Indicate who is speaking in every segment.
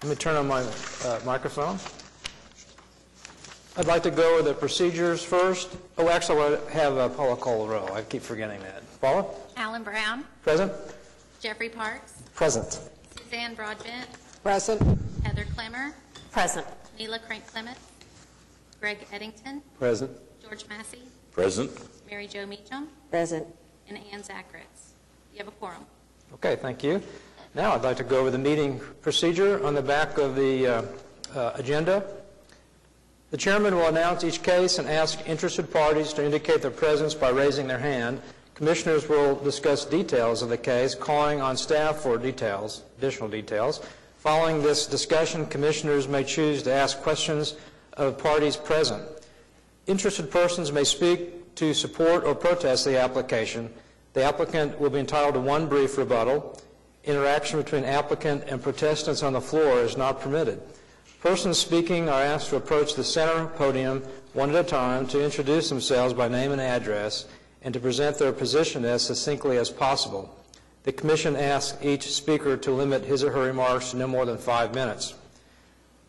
Speaker 1: Let me turn on my microphone. I'd like to go with the procedures first. Oh, actually, I have Paula call the roll. I keep forgetting that. Paula?
Speaker 2: Alan Brown.
Speaker 1: Present.
Speaker 2: Jeffrey Parks.
Speaker 1: Present.
Speaker 2: Suzanne Broadbent.
Speaker 3: Present.
Speaker 2: Heather Clemmer.
Speaker 3: Present.
Speaker 2: Neela Crank-Clement. Greg Eddington.
Speaker 1: Present.
Speaker 2: George Massey.
Speaker 4: Present.
Speaker 2: Mary Jo Meacham.
Speaker 3: Present.
Speaker 2: And Ann Zacharitz. You have a quorum.
Speaker 1: Okay, thank you. Now I'd like to go over the meeting procedure on the back of the agenda. The chairman will announce each case and ask interested parties to indicate their presence by raising their hand. Commissioners will discuss details of the case, calling on staff for additional details. Following this discussion, commissioners may choose to ask questions of parties present. Interested persons may speak to support or protest the application. The applicant will be entitled to one brief rebuttal. Interaction between applicant and protestants on the floor is not permitted. Persons speaking are asked to approach the center podium one at a time to introduce themselves by name and address and to present their position as succinctly as possible. The Commission asks each speaker to limit his or her remarks to no more than 5 minutes.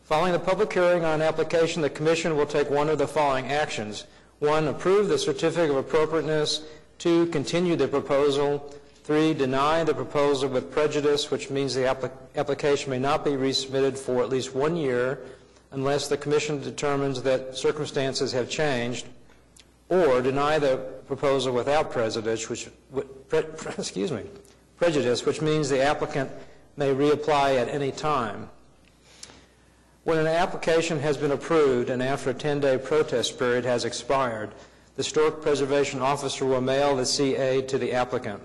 Speaker 1: Following the public hearing on an application, the Commission will take one of the following actions. 1, approve the certificate of appropriateness. 2, continue the proposal. 3, deny the proposal with prejudice, which means the application may not be resubmitted for at least 1 year unless the Commission determines that circumstances have changed, or deny the proposal without prejudice, which means the applicant may reapply at any time. When an application has been approved and after a 10-day protest period has expired, the Historic Preservation Officer will mail the CA to the applicant.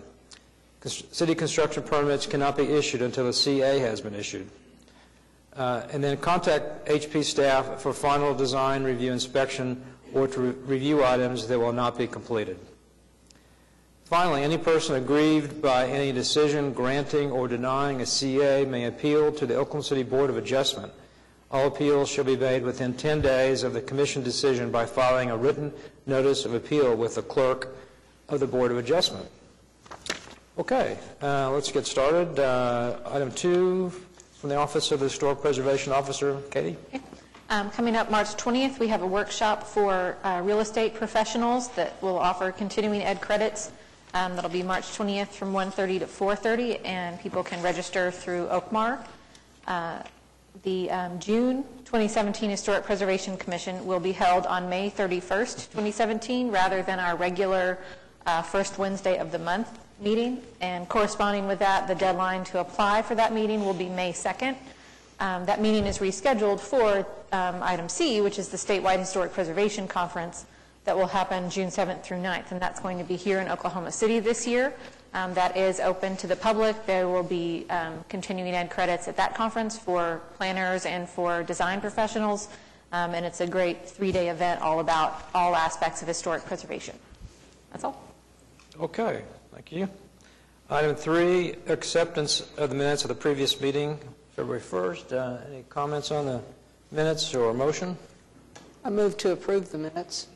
Speaker 1: City construction permits cannot be issued until the CA has been issued. And then contact HP staff for final design review inspection or to review items that will not be completed. Finally, any person aggrieved by any decision granting or denying a CA may appeal to the Oklahoma City Board of Adjustment. All appeals shall be made within 10 days of the Commission decision by filing a written notice of appeal with the clerk of the Board of Adjustment. Okay, let's get started. Item 2 from the Office of the Historic Preservation Officer. Katie?
Speaker 5: Okay. Coming up March 20th, we have a workshop for real estate professionals that will offer continuing ed credits. That'll be March 20th from 1:30 to 4:30, and people can register through Oakmar. The June 2017 Historic Preservation Commission will be held on May 31st, 2017, rather than our regular first Wednesday of the month meeting. And corresponding with that, the deadline to apply for that meeting will be May 2nd. That meeting is rescheduled for item C, which is the statewide Historic Preservation Conference that will happen June 7th through 9th, and that's going to be here in Oklahoma City this year. That is open to the public. There will be continuing ed credits at that conference for planners and for design professionals, and it's a great 3-day event all about all aspects of historic preservation. That's all.
Speaker 1: Okay, thank you. Item 3, acceptance of the minutes of the previous meeting, February 1st. Any comments on the minutes or a motion?
Speaker 3: I move to approve the minutes.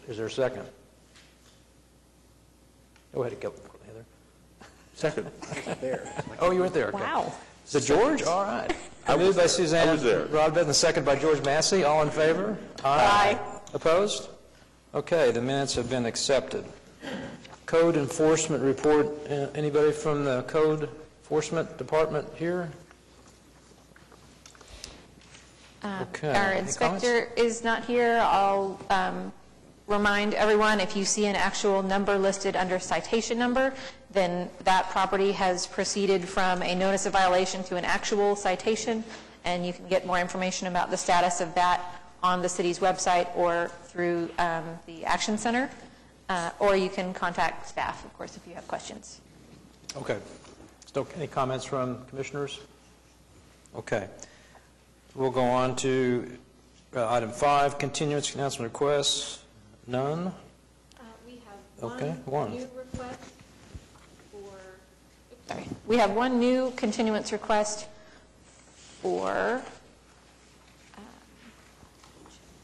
Speaker 1: Is there a second? Go ahead, Heather. Second.
Speaker 4: There.
Speaker 1: Oh, you weren't there. Okay.
Speaker 5: Wow.
Speaker 1: Is it George? All right. Moved by Suzanne Broadbent and second by George Massey. All in favor?
Speaker 5: Aye.
Speaker 1: Opposed? Okay, the minutes have been accepted. Code enforcement report. Anybody from the code enforcement department here? Okay.
Speaker 5: Our inspector is not here. I'll remind everyone, if you see an actual number listed under citation number, then that property has proceeded from a notice of violation to an actual citation, and you can get more information about the status of that on the city's website or through the Action Center, or you can contact staff, of course, if you have questions.
Speaker 1: Okay. Still any comments from commissioners? Okay. We'll go on to item 5, continuance announcement requests. None?
Speaker 5: We have
Speaker 1: one
Speaker 5: new request for, we have one new continuance request for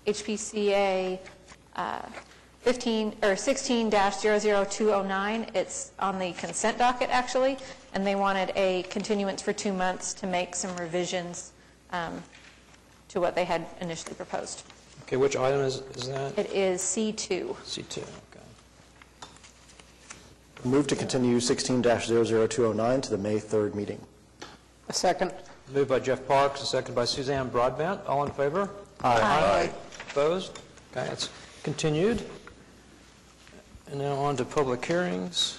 Speaker 5: HPCA 16-00209. It's on the consent docket, actually, and they wanted a continuance for 2 months to make some revisions to what they had initially proposed.
Speaker 1: Okay, which item is that?
Speaker 5: It is C2.
Speaker 1: C2, okay.
Speaker 4: Move to continue 16-00209 to the May 3rd meeting.
Speaker 3: A second.
Speaker 1: Moved by Jeff Parks, and seconded by Suzanne Broadbent. All in favor?
Speaker 3: Aye.
Speaker 1: Opposed? Okay, it's continued. And now on to public hearings.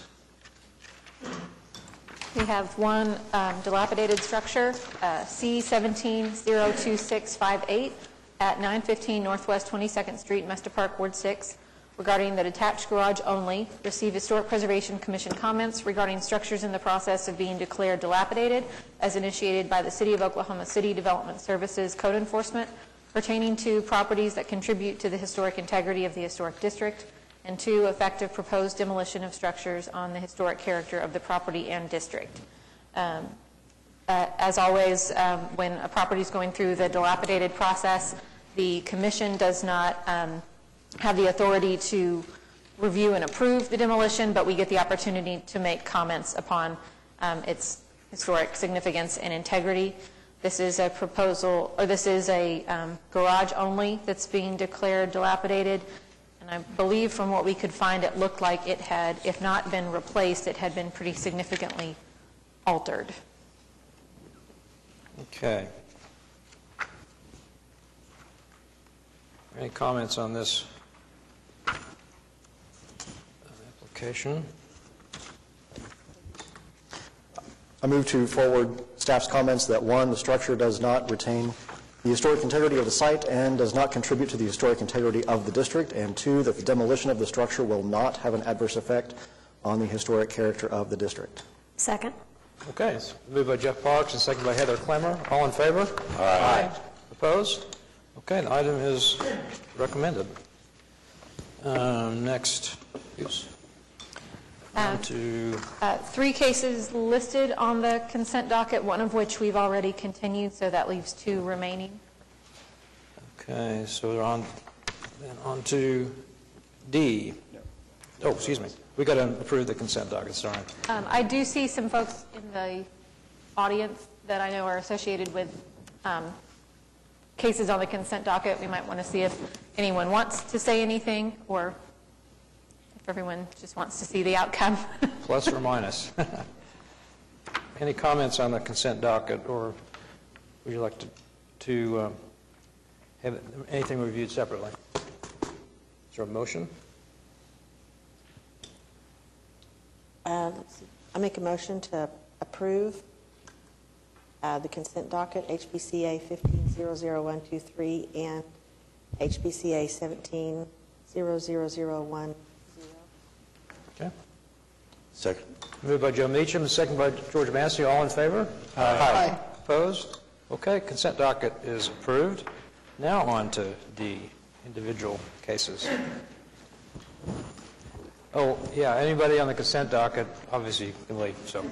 Speaker 5: We have one dilapidated structure, C17-02658 at 915 Northwest 22nd Street, Mesta Park, Ward 6, regarding the detached garage only. Received Historic Preservation Commission comments regarding structures in the process of being declared dilapidated as initiated by the City of Oklahoma City Development Services Code Enforcement pertaining to properties that contribute to the historic integrity of the historic district, and 2, effective proposed demolition of structures on the historic character of the property and district. As always, when a property is going through the dilapidated process, the commission does not have the authority to review and approve the demolition, but we get the opportunity to make comments upon its historic significance and integrity. This is a proposal, or this is a garage only that's being declared dilapidated. And I believe from what we could find, it looked like it had, if not been replaced, it had been pretty significantly altered.
Speaker 1: Okay. Any comments on this application?
Speaker 4: I move to forward staff's comments that 1, the structure does not retain the historic integrity of the site and does not contribute to the historic integrity of the district, and 2, that the demolition of the structure will not have an adverse effect on the historic character of the district.
Speaker 5: Second.
Speaker 1: Okay, it's moved by Jeff Parks and seconded by Heather Clemmer. All in favor? Aye. Opposed? Okay, the item is recommended. Next, oops. On to
Speaker 5: 3 cases listed on the consent docket, one of which we've already continued, so that leaves 2 remaining.
Speaker 1: okay, so we're on to D. Oh, excuse me. We got to approve the consent docket. Sorry.
Speaker 5: I do see some folks in the audience that I know are associated with cases on the consent docket. We might want to see if anyone wants to say anything, or if everyone just wants to see the outcome.
Speaker 1: Plus or minus. Any comments on the consent docket, or would you like to have anything reviewed separately? Is there a motion?
Speaker 6: Let's see. I make a motion to approve the consent docket, HBCA 15-00123 and HBCA 17-00010.
Speaker 1: Okay.
Speaker 4: Second.
Speaker 1: Moved by Joe Meacham, second by George Massey. All in favor? Aye. Opposed? Okay, consent docket is approved. Now on to D, individual cases. Oh, yeah, anybody on the consent docket, obviously can wait, so.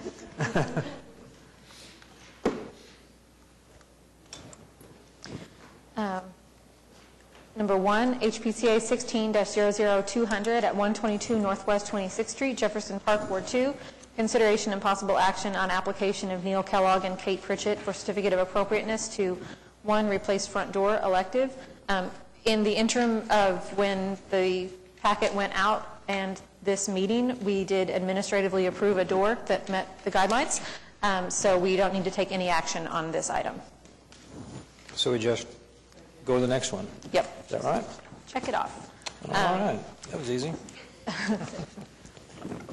Speaker 5: Number 1, HPCA 16-00200 at 122 Northwest 26th Street, Jefferson Park, Ward 2. Consideration and possible action on application of Neil Kellogg and Kate Pritchett for certificate of appropriateness to 1, replace front door elective. In the interim of when the packet went out and this meeting, we did administratively approve a door that met the guidelines, so we don't need to take any action on this item.
Speaker 1: So we just go to the next one.
Speaker 5: Yep.
Speaker 1: Is that right?
Speaker 5: Check it off.
Speaker 1: All right. That was easy.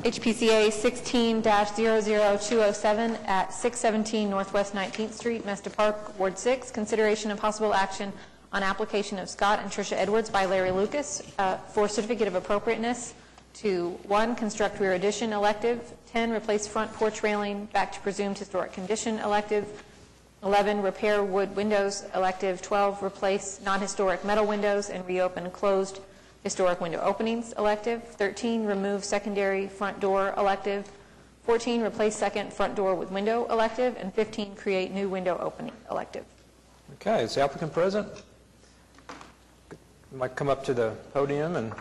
Speaker 5: HPCA 16-00207 at 617 Northwest 19th Street, Mesta Park, Ward 6. Consideration and possible action on application of Scott and Tricia Edwards by Larry Lucas for certificate of appropriateness to 1, construct rear addition elective, 10, replace front porch railing back to presumed historic condition elective, 11, repair wood windows elective, 12, replace non-historic metal windows and reopen closed historic window openings elective, 13, remove secondary front door elective, 14, replace second front door with window elective, and 15, create new window opening elective.
Speaker 1: Okay, is the applicant present? You might come up to the podium and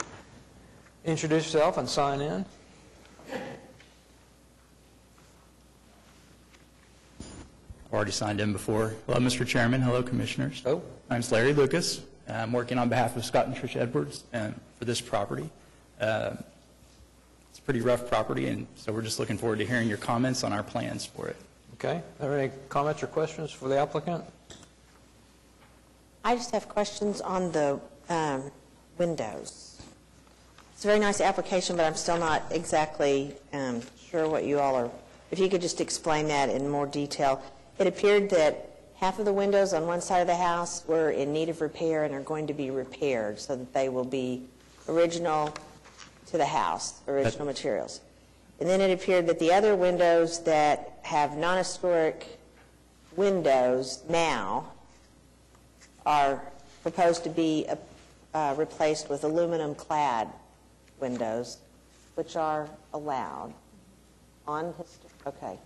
Speaker 1: Introduce yourself and sign in.
Speaker 7: Already signed in before. Hello, Mr. Chairman. Hello, Commissioners.
Speaker 1: Oh.
Speaker 7: My name's Larry Lucas. I'm working on behalf of Scott and Trish Edwards for this property. It's a pretty rough property, and so we're just looking forward to hearing your comments on our plans for it.
Speaker 1: Okay. Are there any comments or questions for the applicant?
Speaker 6: I just have questions on the windows. It's a very nice application, but I'm still not exactly sure what you all are, if you could just explain that in more detail. It appeared that half of the windows on one side of the house were in need of repair and are going to be repaired so that they will be original to the house, original materials. And then it appeared that the other windows that have non-historic windows now are proposed to be replaced with aluminum-clad windows, which are allowed on okay.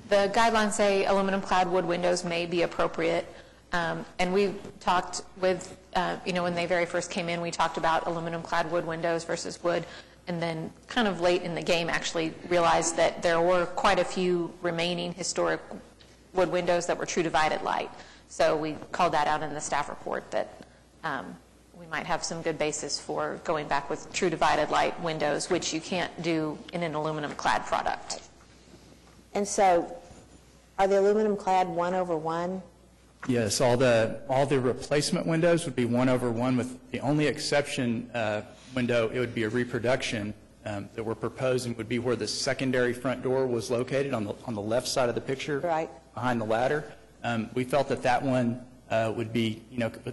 Speaker 5: The guidelines say aluminum-clad wood windows may be appropriate, and we talked with, when they very first came in, we talked about aluminum-clad wood windows versus wood, and then kind of late in the game actually realized that there were quite a few remaining historic wood windows that were true divided light. So we called that out in the staff report that we might have some good basis for going back with true divided light windows, which you can't do in an aluminum-clad product.
Speaker 6: And so, are the aluminum-clad 1/1?
Speaker 7: Yes, all the replacement windows would be 1/1, with the only exception window, it would be a reproduction that we're proposing would be where the secondary front door was located on the left side of the picture,
Speaker 6: right
Speaker 7: behind the ladder. We felt that one would be,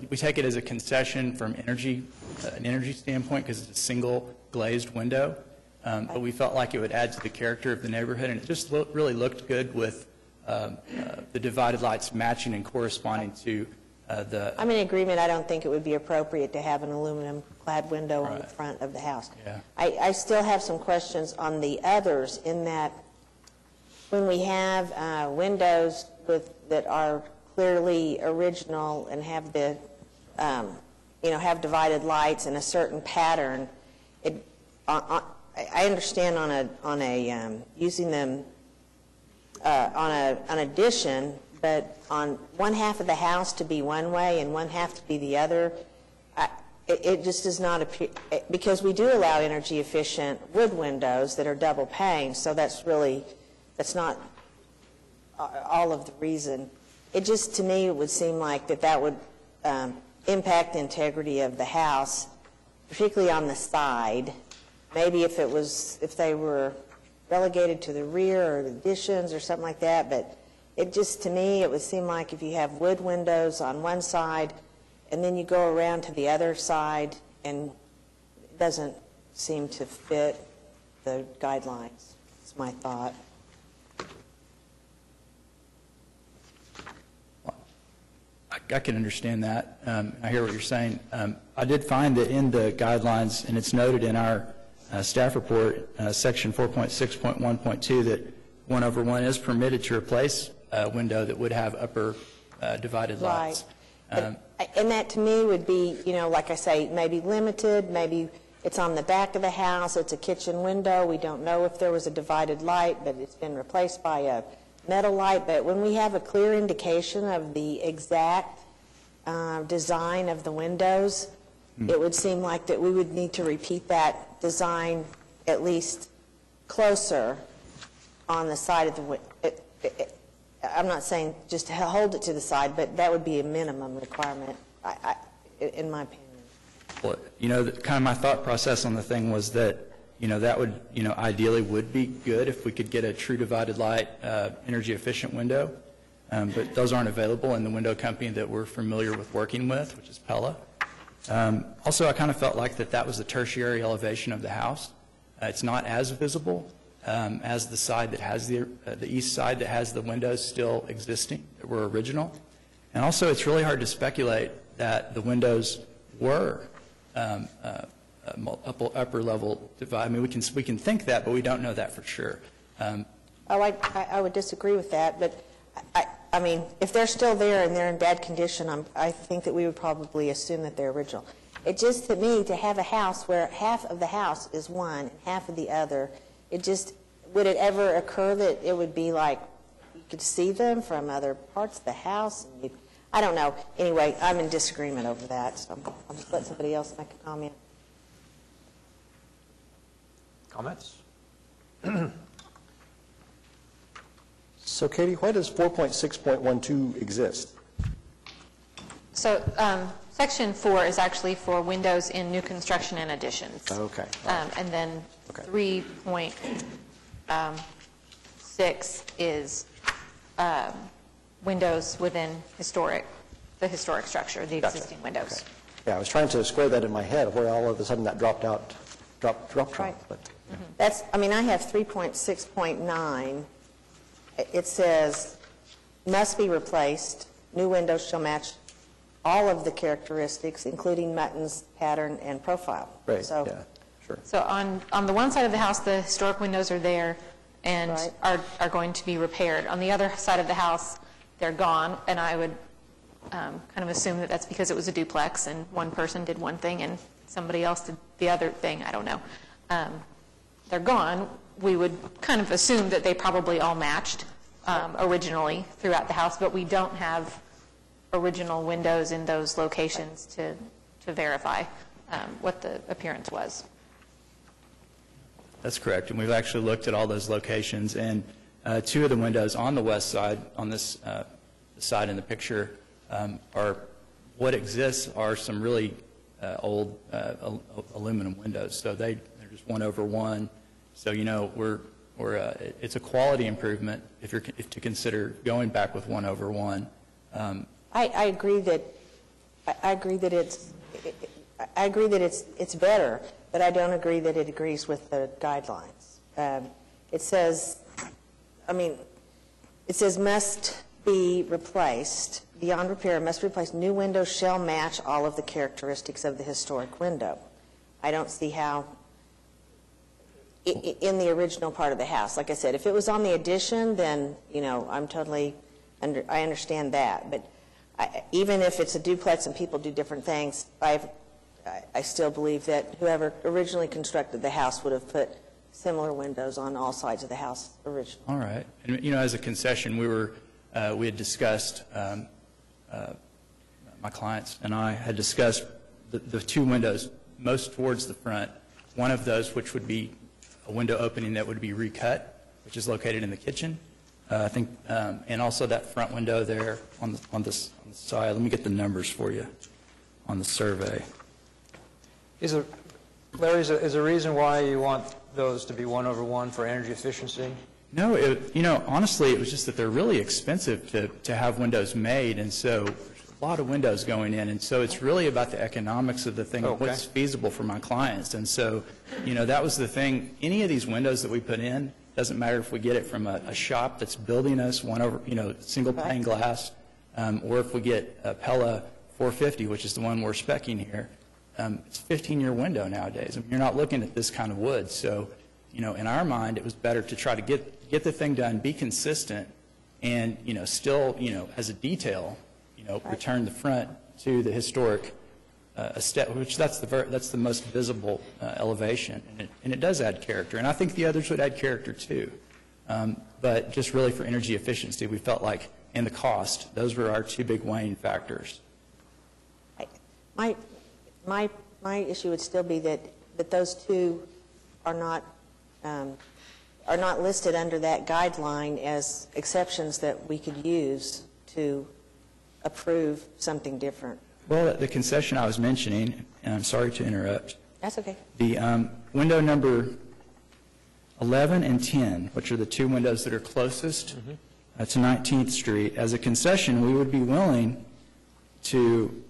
Speaker 7: we take it as a concession from an energy standpoint because it's a single glazed window. But we felt like it would add to the character of the neighborhood, and it just really looked good with the divided lights matching and corresponding to the...
Speaker 6: I'm in agreement. I don't think it would be appropriate to have an aluminum-clad window on the front of the house.
Speaker 7: Yeah.
Speaker 6: I still have some questions on the others in that when we have windows that are clearly original and have the, have divided lights in a certain pattern, I understand on a using them on an addition, but on one half of the house to be one way and one half to be the other, it just does not appear, because we do allow energy efficient wood windows that are double pane, so that's not all of the reason. It just, to me, it would seem like that would impact the integrity of the house, particularly on the side. Maybe if they were relegated to the rear or the additions or something like that, but it just, to me, it would seem like if you have wood windows on one side and then you go around to the other side, and it doesn't seem to fit the guidelines. That's my thought.
Speaker 7: I can understand that. I hear what you're saying. I did find that in the guidelines, and it's noted in our staff report, section 4.6.1.2, that 1/1 is permitted to replace a window that would have upper divided lights.
Speaker 6: Right. And that to me would be, like I say, maybe limited, maybe it's on the back of the house, it's a kitchen window, we don't know if there was a divided light, but it's been replaced by a metal light. But when we have a clear indication of the exact design of the windows, it would seem like that we would need to repeat that design at least closer on the side of the window. I'm not saying just to hold it to the side, but that would be a minimum requirement, in my opinion.
Speaker 7: Well, kind of my thought process on the thing was that, that would, ideally would be good if we could get a true divided light, energy efficient window. But those aren't available in the window company that we're familiar with working with, which is Pella. Also, I kind of felt like that was the tertiary elevation of the house. It's not as visible as the side that has the east side that has the windows still existing that were original. And also, it's really hard to speculate that the windows were upper level divide. I mean, we can think that, but we don't know that for sure.
Speaker 6: I would disagree with that, but I mean, if they're still there and they're in bad condition, I think that we would probably assume that they're original. It just, to me, to have a house where half of the house is one and half of the other, it just, would it ever occur that it would be like you could see them from other parts of the house? I don't know. Anyway, I'm in disagreement over that, so I'll just let somebody else make a comment.
Speaker 1: Comments?
Speaker 4: So Katie, why does 4.6.12 exist?
Speaker 5: So Section 4 is actually for windows in new construction and additions.
Speaker 4: Okay.
Speaker 5: And then
Speaker 4: Okay.
Speaker 5: 3.6 is windows within the historic structure, the
Speaker 4: Gotcha.
Speaker 5: existing windows.
Speaker 4: Okay. Yeah, I was trying to square that in my head, where all of a sudden that dropped out.
Speaker 6: Right.
Speaker 4: But,
Speaker 6: That's, I mean, I have 3.6.9. It says, must be replaced. New windows shall match all of the characteristics, including Mutton's pattern and profile.
Speaker 4: right,
Speaker 6: So,
Speaker 4: yeah, sure.
Speaker 5: So on the one side of the house, the historic windows are there and
Speaker 6: Right.
Speaker 5: are going to be repaired. On the other side of the house, they're gone, and I would kind of assume that that's because it was a duplex and one person did one thing and somebody else did the other thing. I don't know. They're gone. We would kind of assume that they probably all matched originally throughout the house, but we don't have original windows in those locations to verify what the appearance was.
Speaker 7: That's correct, and we've actually looked at all those locations, and two of the windows on the west side, on this side in the picture, are what exists are some really old aluminum windows. So they're just 1/1. So it's a quality improvement if to consider going back with 1/1.
Speaker 6: I agree that it's better, but I don't agree that it agrees with the guidelines. It says must be replaced, beyond repair, must replace, new windows shall match all of the characteristics of the historic window. I don't see how, in the original part of the house, like I said, if it was on the addition, then, I'm totally, I understand that. But even if it's a duplex and people do different things, I still believe that whoever originally constructed the house would have put similar windows on all sides of the house originally.
Speaker 7: All right. And, as a concession, we had discussed, my clients and I had discussed the two windows most towards the front, one of those which would be a window opening that would be recut, which is located in the kitchen, I think, and also that front window there on the side. Let me get the numbers for you on the survey.
Speaker 1: Larry, is there a reason why you want those to be 1/1 for energy efficiency?
Speaker 7: No, honestly, it was just that they're really expensive to have windows made, and so there's a lot of windows going in, and so it's really about the economics of the thing,
Speaker 1: Okay.
Speaker 7: what's feasible for my clients. And so, that was the thing. Any of these windows that we put in, doesn't matter if we get it from a shop that's building us single pane glass, or if we get a Pella 450, which is the one we're speccing here. It's a 15-year window nowadays. I mean, you're not looking at this kind of wood. So, in our mind, it was better to try to get the thing done, be consistent, and, still, as a detail, return the front to the historic aesthetic, which that's the most visible elevation, and it does add character. And I think the others would add character too. But just really for energy efficiency, we felt like, and the cost, those were our two big weighing factors.
Speaker 6: My issue would still be that those two are not listed under that guideline as exceptions that we could use to approve something different.
Speaker 7: Well, the concession I was mentioning, and I'm sorry to interrupt,
Speaker 6: That's okay.
Speaker 7: the window number 11 and 10, which are the two windows that are closest to 19th Street, as a concession, we would be willing to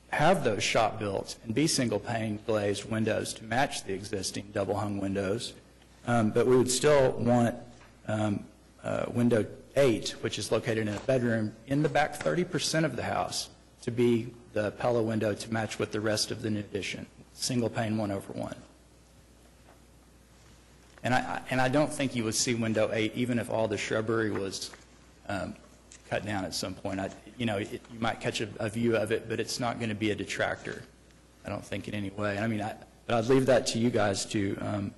Speaker 7: have those shop built and be single pane glazed windows to match the existing double hung windows, but we would still want window 8, which is located in a bedroom in the back 30% of the house, to be the Pella window to match with the rest of the new addition, single pane 1/1. And I don't think you would see window 8 even if all the shrubbery was cut down at some point. You might catch a view of it, but it's not going to be a detractor. don't think in any way. I mean, but I'd leave that to you guys to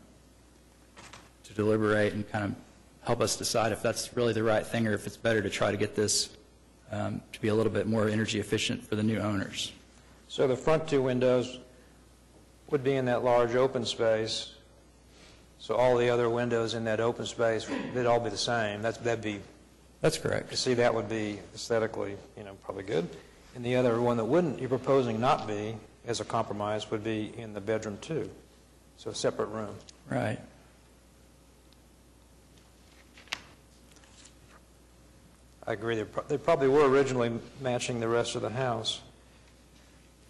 Speaker 7: deliberate and kind of help us decide if that's really the right thing or if it's better to try to get this to be a little bit more energy efficient for the new owners.
Speaker 1: So the front two windows would be in that large open space, so all the other windows in that open space, they'd all be the same. That'd be,
Speaker 7: That's correct.
Speaker 1: you see, that would be aesthetically, probably good. And the other one that wouldn't, you're proposing not be, as a compromise, would be in the bedroom too, so a separate room.
Speaker 7: Right.
Speaker 1: I agree, they probably were originally matching the rest of the house,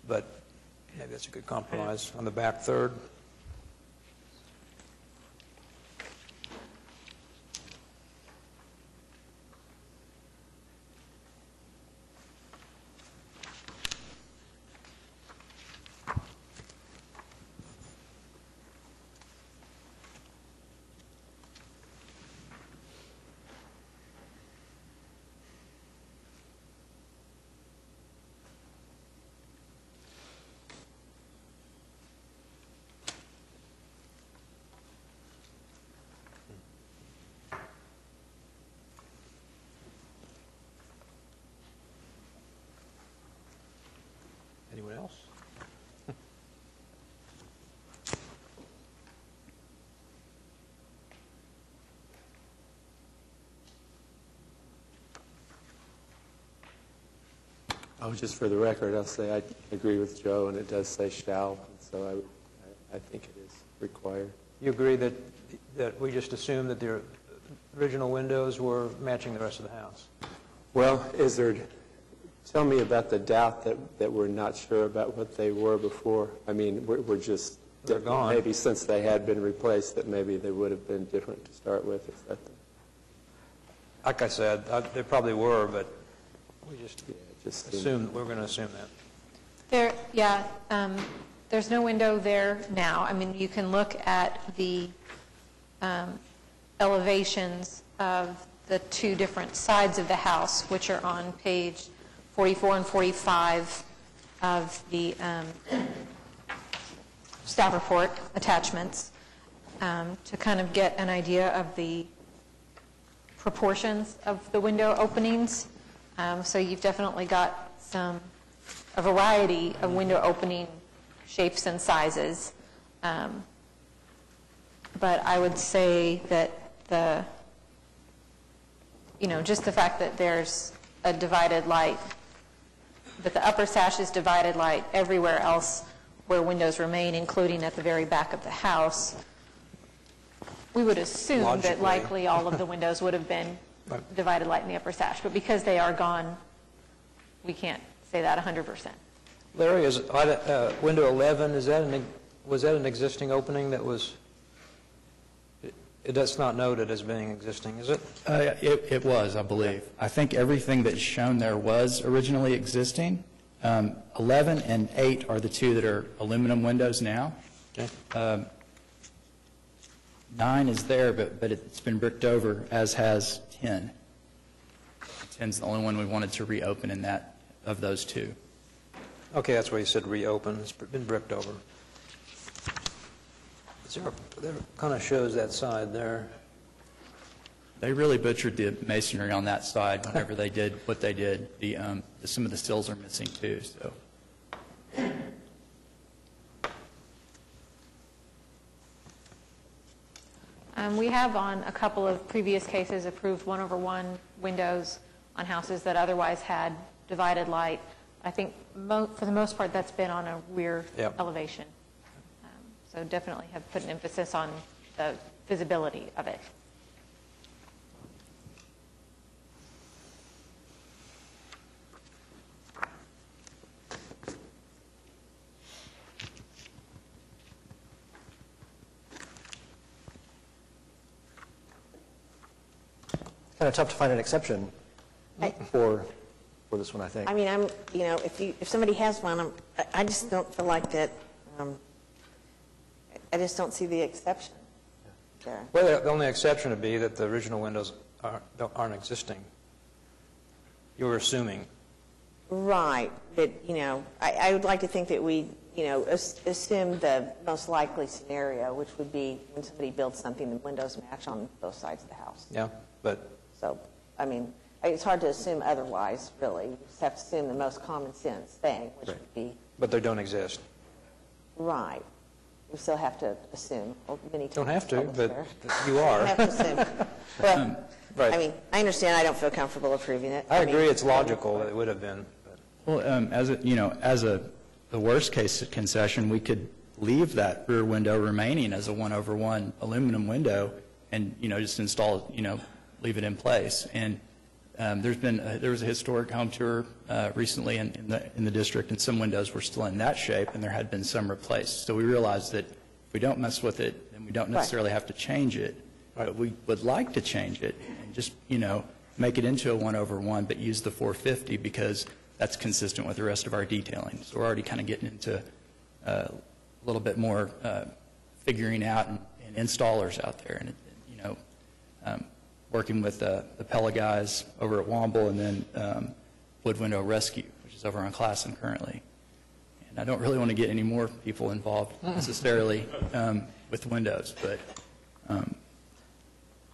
Speaker 1: but maybe that's a good compromise on the back third. Anyone else?
Speaker 8: Oh, just for the record, I'll say I agree with Joe, and it does say shall, and so I think it is required.
Speaker 1: You agree that we just assumed that the original windows were matching the rest of the house?
Speaker 8: Well, tell me about the doubt that we're not sure about what they were before. I mean, we're just,
Speaker 1: They're gone.
Speaker 8: maybe since they had been replaced, that maybe they would have been different to start with. Is that
Speaker 1: Like I said, they probably were, but we just
Speaker 8: just
Speaker 1: we're going to assume that.
Speaker 5: There's no window there now. I mean, you can look at the elevations of the two different sides of the house, which are on page 44 and 45 of the staff report attachments, to kind of get an idea of the proportions of the window openings. So you've definitely got a variety of window opening shapes and sizes. But I would say that just the fact that there's a divided light, that the upper sash is divided light everywhere else where windows remain, including at the very back of the house, we would assume that
Speaker 1: Logically.
Speaker 5: likely all of the windows would have been divided light in the upper sash. But because they are gone, we can't say that 100%.
Speaker 1: Larry, is window 11, was that an existing opening that was, that's not noted as being existing, is it?
Speaker 7: It was, I believe. I think everything that's shown there was originally existing. 11 and 8 are the two that are aluminum windows now.
Speaker 1: Okay.
Speaker 7: 9 is there, but it's been bricked over, as has 10. 10's the only one we wanted to reopen in that, of those two.
Speaker 1: Okay, that's why you said reopen. It's been bricked over. There kind of shows that side there.
Speaker 7: They really butchered the masonry on that side whenever they did what they did. Some of the sills are missing too, so.
Speaker 5: We have on a couple of previous cases approved 1/1 windows on houses that otherwise had divided light. I think for the most part that's been on a rear
Speaker 1: Yep.
Speaker 5: elevation. So definitely have put an emphasis on the visibility of it.
Speaker 4: Kind of tough to find an exception for this one, I think.
Speaker 6: I mean, if somebody has one, I just don't feel like that, I just don't see the exception there.
Speaker 1: Well, the only exception would be that the original windows aren't existing. You were assuming.
Speaker 6: Right, but, I would like to think that we, assume the most likely scenario, which would be when somebody builds something, the windows match on both sides of the house.
Speaker 1: Yeah, but
Speaker 6: So, it's hard to assume otherwise, really. You just have to assume the most common sense thing, which would be,
Speaker 1: they don't exist.
Speaker 6: right. We still have to assume, many times.
Speaker 1: Don't have to,
Speaker 6: public
Speaker 1: but
Speaker 6: affairs.
Speaker 1: you
Speaker 6: We
Speaker 1: are.
Speaker 6: have to assume. Well,
Speaker 1: Right.
Speaker 6: I understand I don't feel comfortable approving it.
Speaker 1: I agree it's logical that it would have been. But
Speaker 7: Well, the worst case concession, we could leave that rear window remaining as a 1/1 aluminum window and, just install, leave it in place. And there was a historic home tour recently in the district, and some windows were still in that shape, and there had been some replaced. So we realized that if we don't mess with it, then we don't necessarily have to change it. But we would like to change it and just, make it into a 1/1, but use the 450 because that's consistent with the rest of our detailing. So we're already kind of getting into a little bit more figuring out and installers out there, and working with the Pella guys over at Womble, and then Wood Window Rescue, which is over on Classen currently. And I don't really want to get any more people involved necessarily with windows, but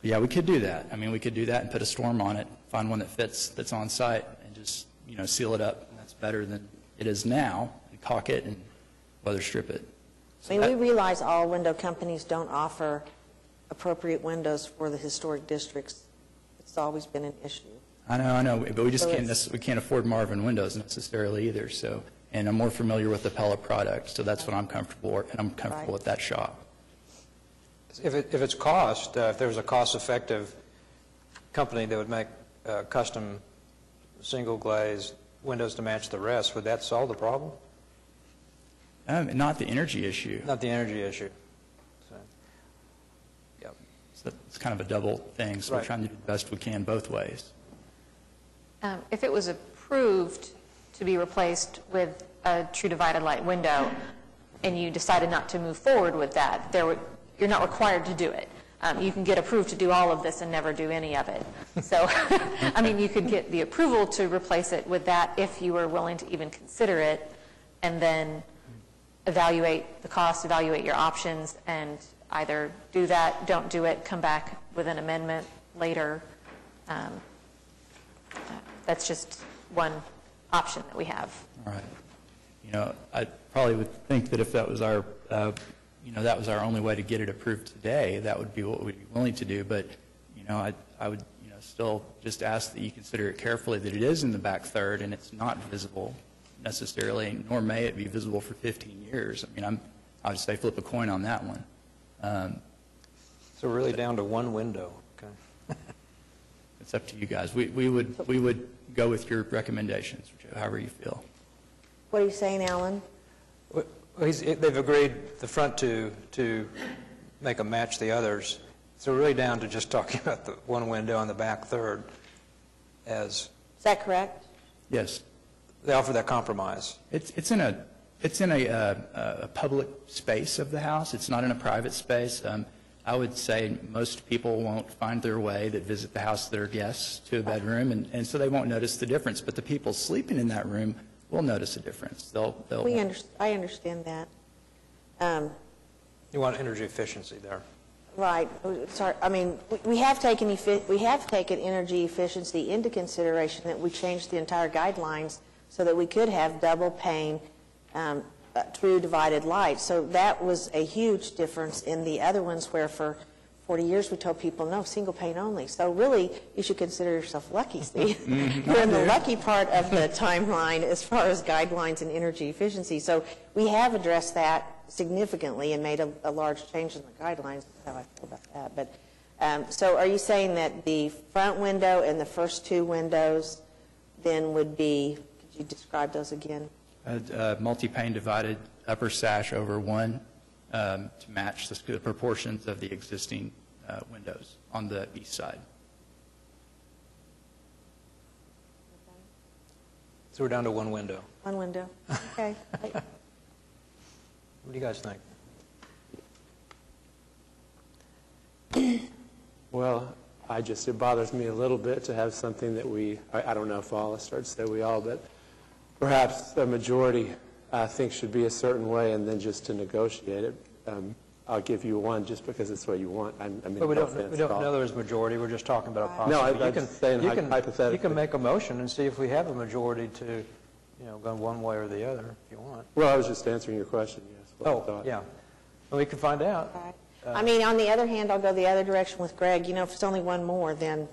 Speaker 7: yeah, we could do that. We could do that and put a storm on it, find one that fits, that's on site, and just seal it up. And that's better than it is now, and caulk it and weather strip it. So
Speaker 6: we realize all window companies don't offer appropriate windows for the historic districts. It's always been an issue.
Speaker 7: I know, but we just
Speaker 6: So
Speaker 7: we can't afford Marvin windows necessarily either. So, and I'm more familiar with the Pella product, so that's what I'm comfortable with, and I'm comfortable with that shop.
Speaker 1: if it's cost, if there was a cost-effective company that would make custom single glazed windows to match the rest, would that solve the problem?
Speaker 7: Not the energy issue.
Speaker 1: Not the energy issue. So, yeah.
Speaker 7: So it's kind of a double thing, so we're
Speaker 1: Right.
Speaker 7: trying to do the best we can both ways.
Speaker 5: If it was approved to be replaced with a true divided light window, and you decided not to move forward with that, you're not required to do it. You can get approved to do all of this and never do any of it. So, you could get the approval to replace it with that if you were willing to even consider it, and then evaluate the cost, evaluate your options, and either do that, don't do it, come back with an amendment later. That's just one option that we have.
Speaker 7: All right. I probably would think that if that was our, that was our only way to get it approved today, that would be what we'd be willing to do. But, I would, still just ask that you consider it carefully that it is in the back third and it's not visible necessarily, nor may it be visible for 15 years. I would say flip a coin on that one.
Speaker 1: So we're really down to one window. Okay.
Speaker 7: It's up to you guys. We would go with your recommendations, however you feel.
Speaker 6: What are you saying, Alan?
Speaker 1: Well, they've agreed the front to make them match the others. So we're really down to just talking about the one window on the back third as
Speaker 6: Is that correct?
Speaker 7: Yes.
Speaker 1: they offer that compromise.
Speaker 7: It's in a public space of the house. It's not in a private space. I would say most people won't find their way that visit the house that are guests to a bedroom, and so they won't notice the difference. But the people sleeping in that room will notice a difference.
Speaker 6: I understand that.
Speaker 1: You want energy efficiency there.
Speaker 6: Right. Sorry. We have taken energy efficiency into consideration, that we changed the entire guidelines so that we could have double pane true divided light. So that was a huge difference in the other ones where for 40 years we told people, no, single pane only. So really, you should consider yourself lucky, Steve. You're in the lucky part of the timeline as far as guidelines and energy efficiency. So we have addressed that significantly and made a large change in the guidelines. That's how I feel about that. But so are you saying that the front window and the first two windows then would be, could you describe those again?
Speaker 7: Multi-pane divided upper sash over one to match the proportions of the existing windows on the east side.
Speaker 1: So we're down to one window.
Speaker 6: One window. Okay.
Speaker 1: What do you guys think?
Speaker 8: Well, it bothers me a little bit to have something that I don't know if all, I start to say we all, but perhaps a majority thinks should be a certain way, and then just to negotiate it. I'll give you one just because it's what you want. I mean,
Speaker 1: But we
Speaker 8: no
Speaker 1: don't
Speaker 8: offense
Speaker 1: know
Speaker 8: at all.
Speaker 1: there's majority, we're just talking about a possibility.
Speaker 8: No, I'm just saying hypothetically.
Speaker 1: You can make a motion and see if we have a majority to, go one way or the other, if you want.
Speaker 8: Well, I was just answering your question, yes. what I
Speaker 1: Oh,
Speaker 8: thought.
Speaker 1: yeah. Well, we can find out.
Speaker 6: Right. I mean, on the other hand, I'll go the other direction with Greg. If it's only one more, then,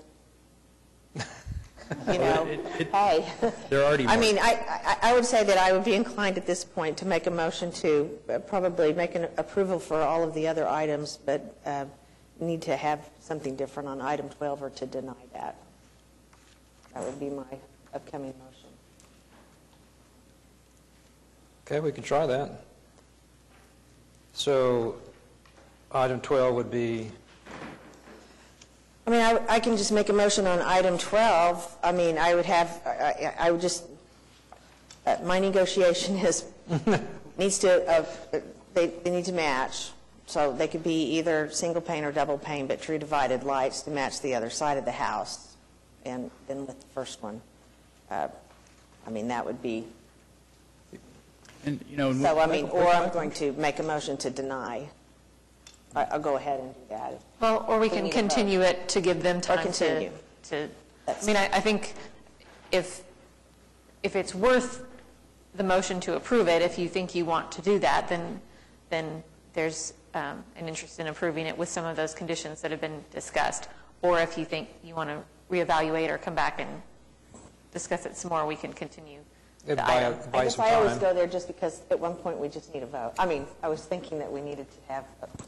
Speaker 6: hey.
Speaker 7: There are already
Speaker 6: I
Speaker 7: more.
Speaker 6: mean, I would say that I would be inclined at this point to make a motion to probably make an approval for all of the other items, but need to have something different on item 12 or to deny that. That would be my upcoming motion.
Speaker 1: Okay, we can try that. So, item 12 would be,
Speaker 6: I mean, I can just make a motion on item 12. I mean, I would just, my negotiation is, needs to, they need to match. So they could be either single pane or double pane, but true divided lights to match the other side of the house. And then with the first one, I mean, that would be,
Speaker 7: And,
Speaker 6: so I mean, or I'm going to make a motion to deny. I'll go ahead and do that.
Speaker 5: Well, or we can
Speaker 6: need a vote.
Speaker 5: continue it to give them time
Speaker 6: continue.
Speaker 5: to, I mean, I think if it's worth the motion to approve it, if you think you want to do that, then there's an interest in approving it with some of those conditions that have been discussed. Or if you think you want to reevaluate or come back and discuss it some more, we can continue the item.
Speaker 6: I guess
Speaker 1: some
Speaker 6: I always
Speaker 1: time.
Speaker 6: go there just because at one point we just need a vote. I mean, I was thinking that we needed to have,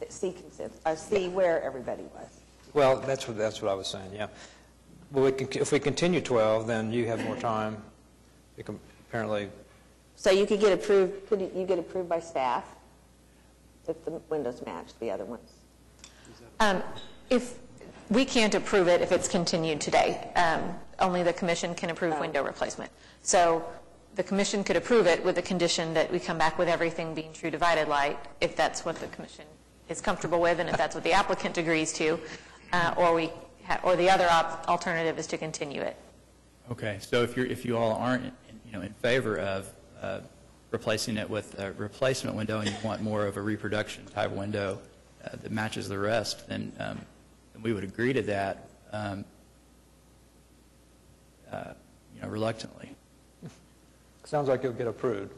Speaker 6: see where everybody was.
Speaker 1: Well, that's what I was saying, yeah. Well, if we continue 12, then you have more time. You can apparently,
Speaker 6: So you could get approved, could you get approved by staff if the windows match the other ones?
Speaker 5: If we can't approve it if it's continued today, only the commission can approve window replacement. So the commission could approve it with the condition that we come back with everything being true divided light, if that's what the commission is comfortable with, and if that's what the applicant agrees to, or the other alternative is to continue it.
Speaker 7: Okay, so if you all aren't in favor of replacing it with a replacement window and you want more of a reproduction type window that matches the rest, then we would agree to that reluctantly.
Speaker 1: sounds like you'll get approved.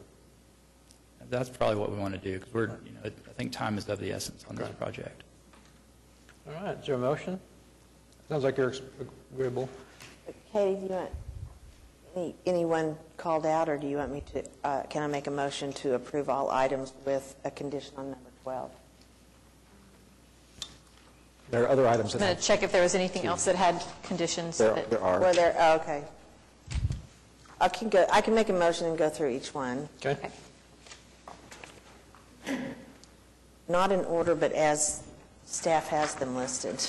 Speaker 7: That's probably what we want to do because we're I think time is of the essence on this project.
Speaker 1: All right, is there a motion? Sounds like you're agreeable.
Speaker 6: Katie, do you want anyone called out, or do you want me to, can I make a motion to approve all items with a condition on number 12?
Speaker 4: There are other items
Speaker 5: I'm
Speaker 4: that
Speaker 5: going to check if there was anything else that had conditions.
Speaker 4: there
Speaker 5: that-
Speaker 4: are.
Speaker 6: Well, there, oh, okay. I can make a motion and go through each one.
Speaker 1: Okay?
Speaker 6: Not in order, but as staff has them listed.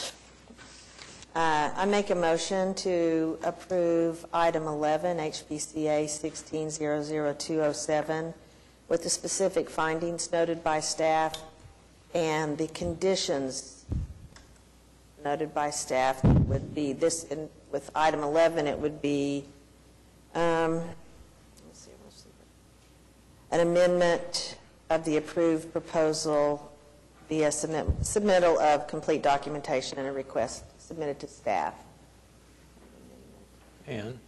Speaker 6: I make a motion to approve item 11, HPCA 1600207, with the specific findings noted by staff and the conditions noted by staff would be this. With item 11, it would be let's see, an amendment of the approved proposal via submittal of complete documentation and a request submitted to staff. And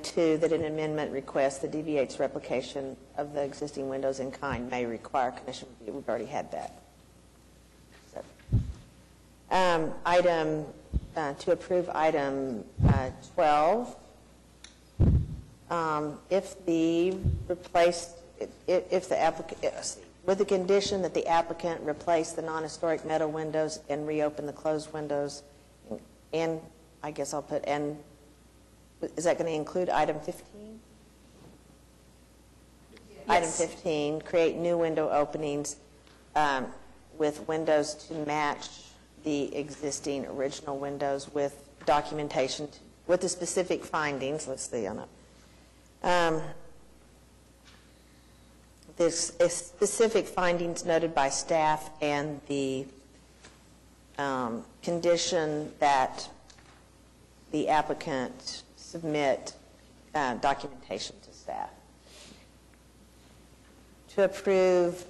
Speaker 6: 2, that an amendment request that deviates replication of the existing windows in kind may require commission review. We've already had that. So, to approve item 12, if the applicant, with the condition that the applicant replace the non-historic metal windows and reopen the closed windows, and I guess I'll put, and is that going to include item 15? Yes. Item 15, create new window openings with windows to match the existing original windows with documentation, with the specific findings. Let's see on it. The specific findings noted by staff and the condition that the applicant submit documentation to staff. To approve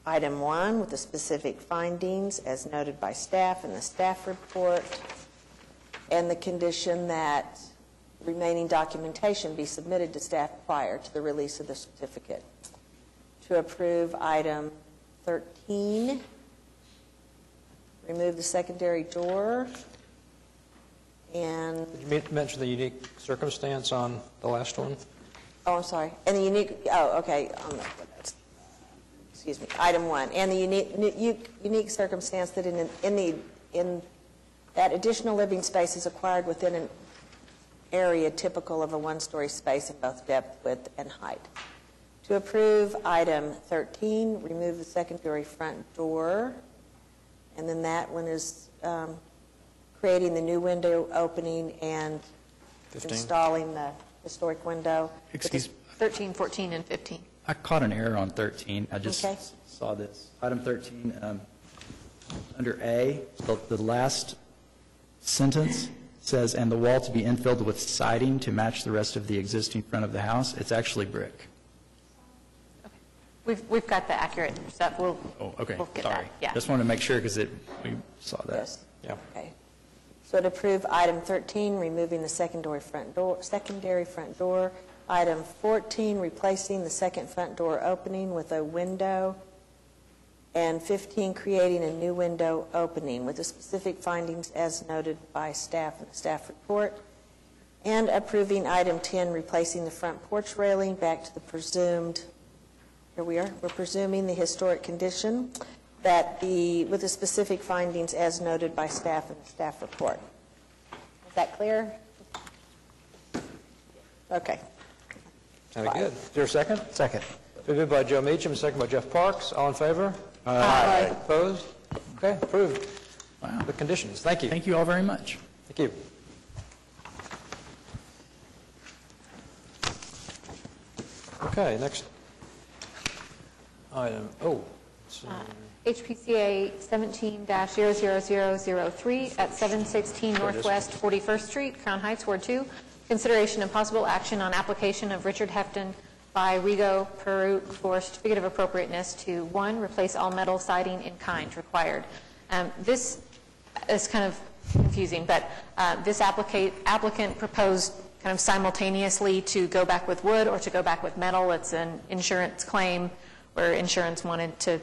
Speaker 6: item 1 with the specific findings as noted by staff in the staff report, and the condition that remaining documentation be submitted to staff prior to the release of the certificate. To approve item 13, remove the secondary door, and,
Speaker 1: Did you mention the unique circumstance on the last one?
Speaker 6: oh, I'm sorry, and the unique, oh, okay, excuse me, item 1, and the unique circumstance that in that additional living space is acquired within an area typical of a one-story space in both depth, width, and height. To approve item 13, remove the secondary front door, and then that one is creating the new window opening and
Speaker 1: 15.
Speaker 6: installing the historic window.
Speaker 7: Excuse me.
Speaker 5: 13, 14, and 15.
Speaker 7: I caught an error on 13. I just
Speaker 6: Okay.
Speaker 7: saw this. Item 13, under A, the last sentence says, "and the wall to be infilled with siding to match the rest of the existing front of the house." It's actually brick.
Speaker 5: We've got the accurate stuff. We'll
Speaker 7: Okay,
Speaker 5: we'll get
Speaker 7: sorry.
Speaker 5: that. Yeah.
Speaker 7: Just wanted to make sure because we saw that.
Speaker 6: Yes.
Speaker 1: Yeah.
Speaker 6: Okay. So to approve item 13, removing the secondary front door. Item 14, replacing the second front door opening with a window. And 15, creating a new window opening with the specific findings as noted by staff in the staff report. And approving item 10, replacing the front porch railing back to the presumed, here we are, we're presuming the historic condition with the specific findings as noted by staff in the staff report. Is that clear? Okay.
Speaker 1: Very good. Is there a second?
Speaker 4: Second.
Speaker 1: Been moved by Joe Meacham, second by Jeff Parks. All in favor?
Speaker 6: Aye.
Speaker 1: Opposed? Okay, approved.
Speaker 7: Wow.
Speaker 1: The conditions. Thank you.
Speaker 7: Thank you all very much.
Speaker 1: Thank you. Okay, next item. Oh,
Speaker 5: HPCA 17-00003 at 716 Northwest 41st Street, Crown Heights, Ward 2. Consideration and possible action on application of Richard Hefton by Rigo Peruk for certificate of appropriateness to, 1, replace all metal siding in kind required. This is kind of confusing, but this applicant proposed kind of simultaneously to go back with wood or to go back with metal. It's an insurance claim where insurance wanted to,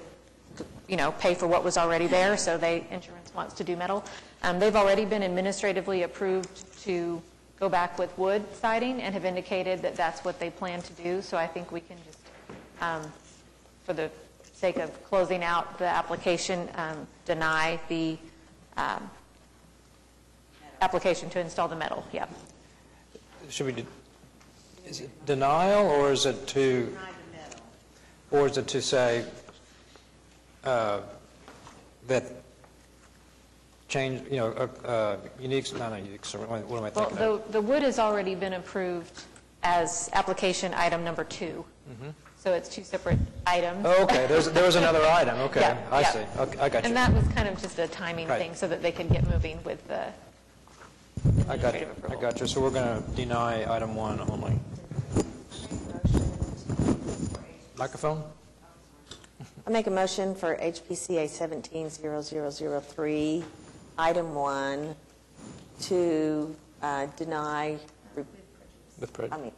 Speaker 5: pay for what was already there, so insurance wants to do metal. They've already been administratively approved to go back with wood siding and have indicated that that's what they plan to do. So I think we can just, for the sake of closing out the application, deny the application to install the metal. Yeah.
Speaker 1: should we, is it denial, or is it to, or is it to say that change, unique, not unique, so what am I thinking of?
Speaker 5: Well, the wood has already been approved as application item number 2. So it's 2 separate items.
Speaker 1: Oh, okay, there was another item, okay,
Speaker 5: Yeah,
Speaker 1: I
Speaker 5: yeah.
Speaker 1: see, okay, I got you.
Speaker 5: And that was kind of just a timing
Speaker 1: Right.
Speaker 5: thing so that they could get moving with the
Speaker 1: I got you,
Speaker 5: administrative approval.
Speaker 1: I got you, so we're going to deny item 1 only. Microphone?
Speaker 6: I make a motion for HPCA 17-0003, item 1, to deny,
Speaker 1: With prejudice.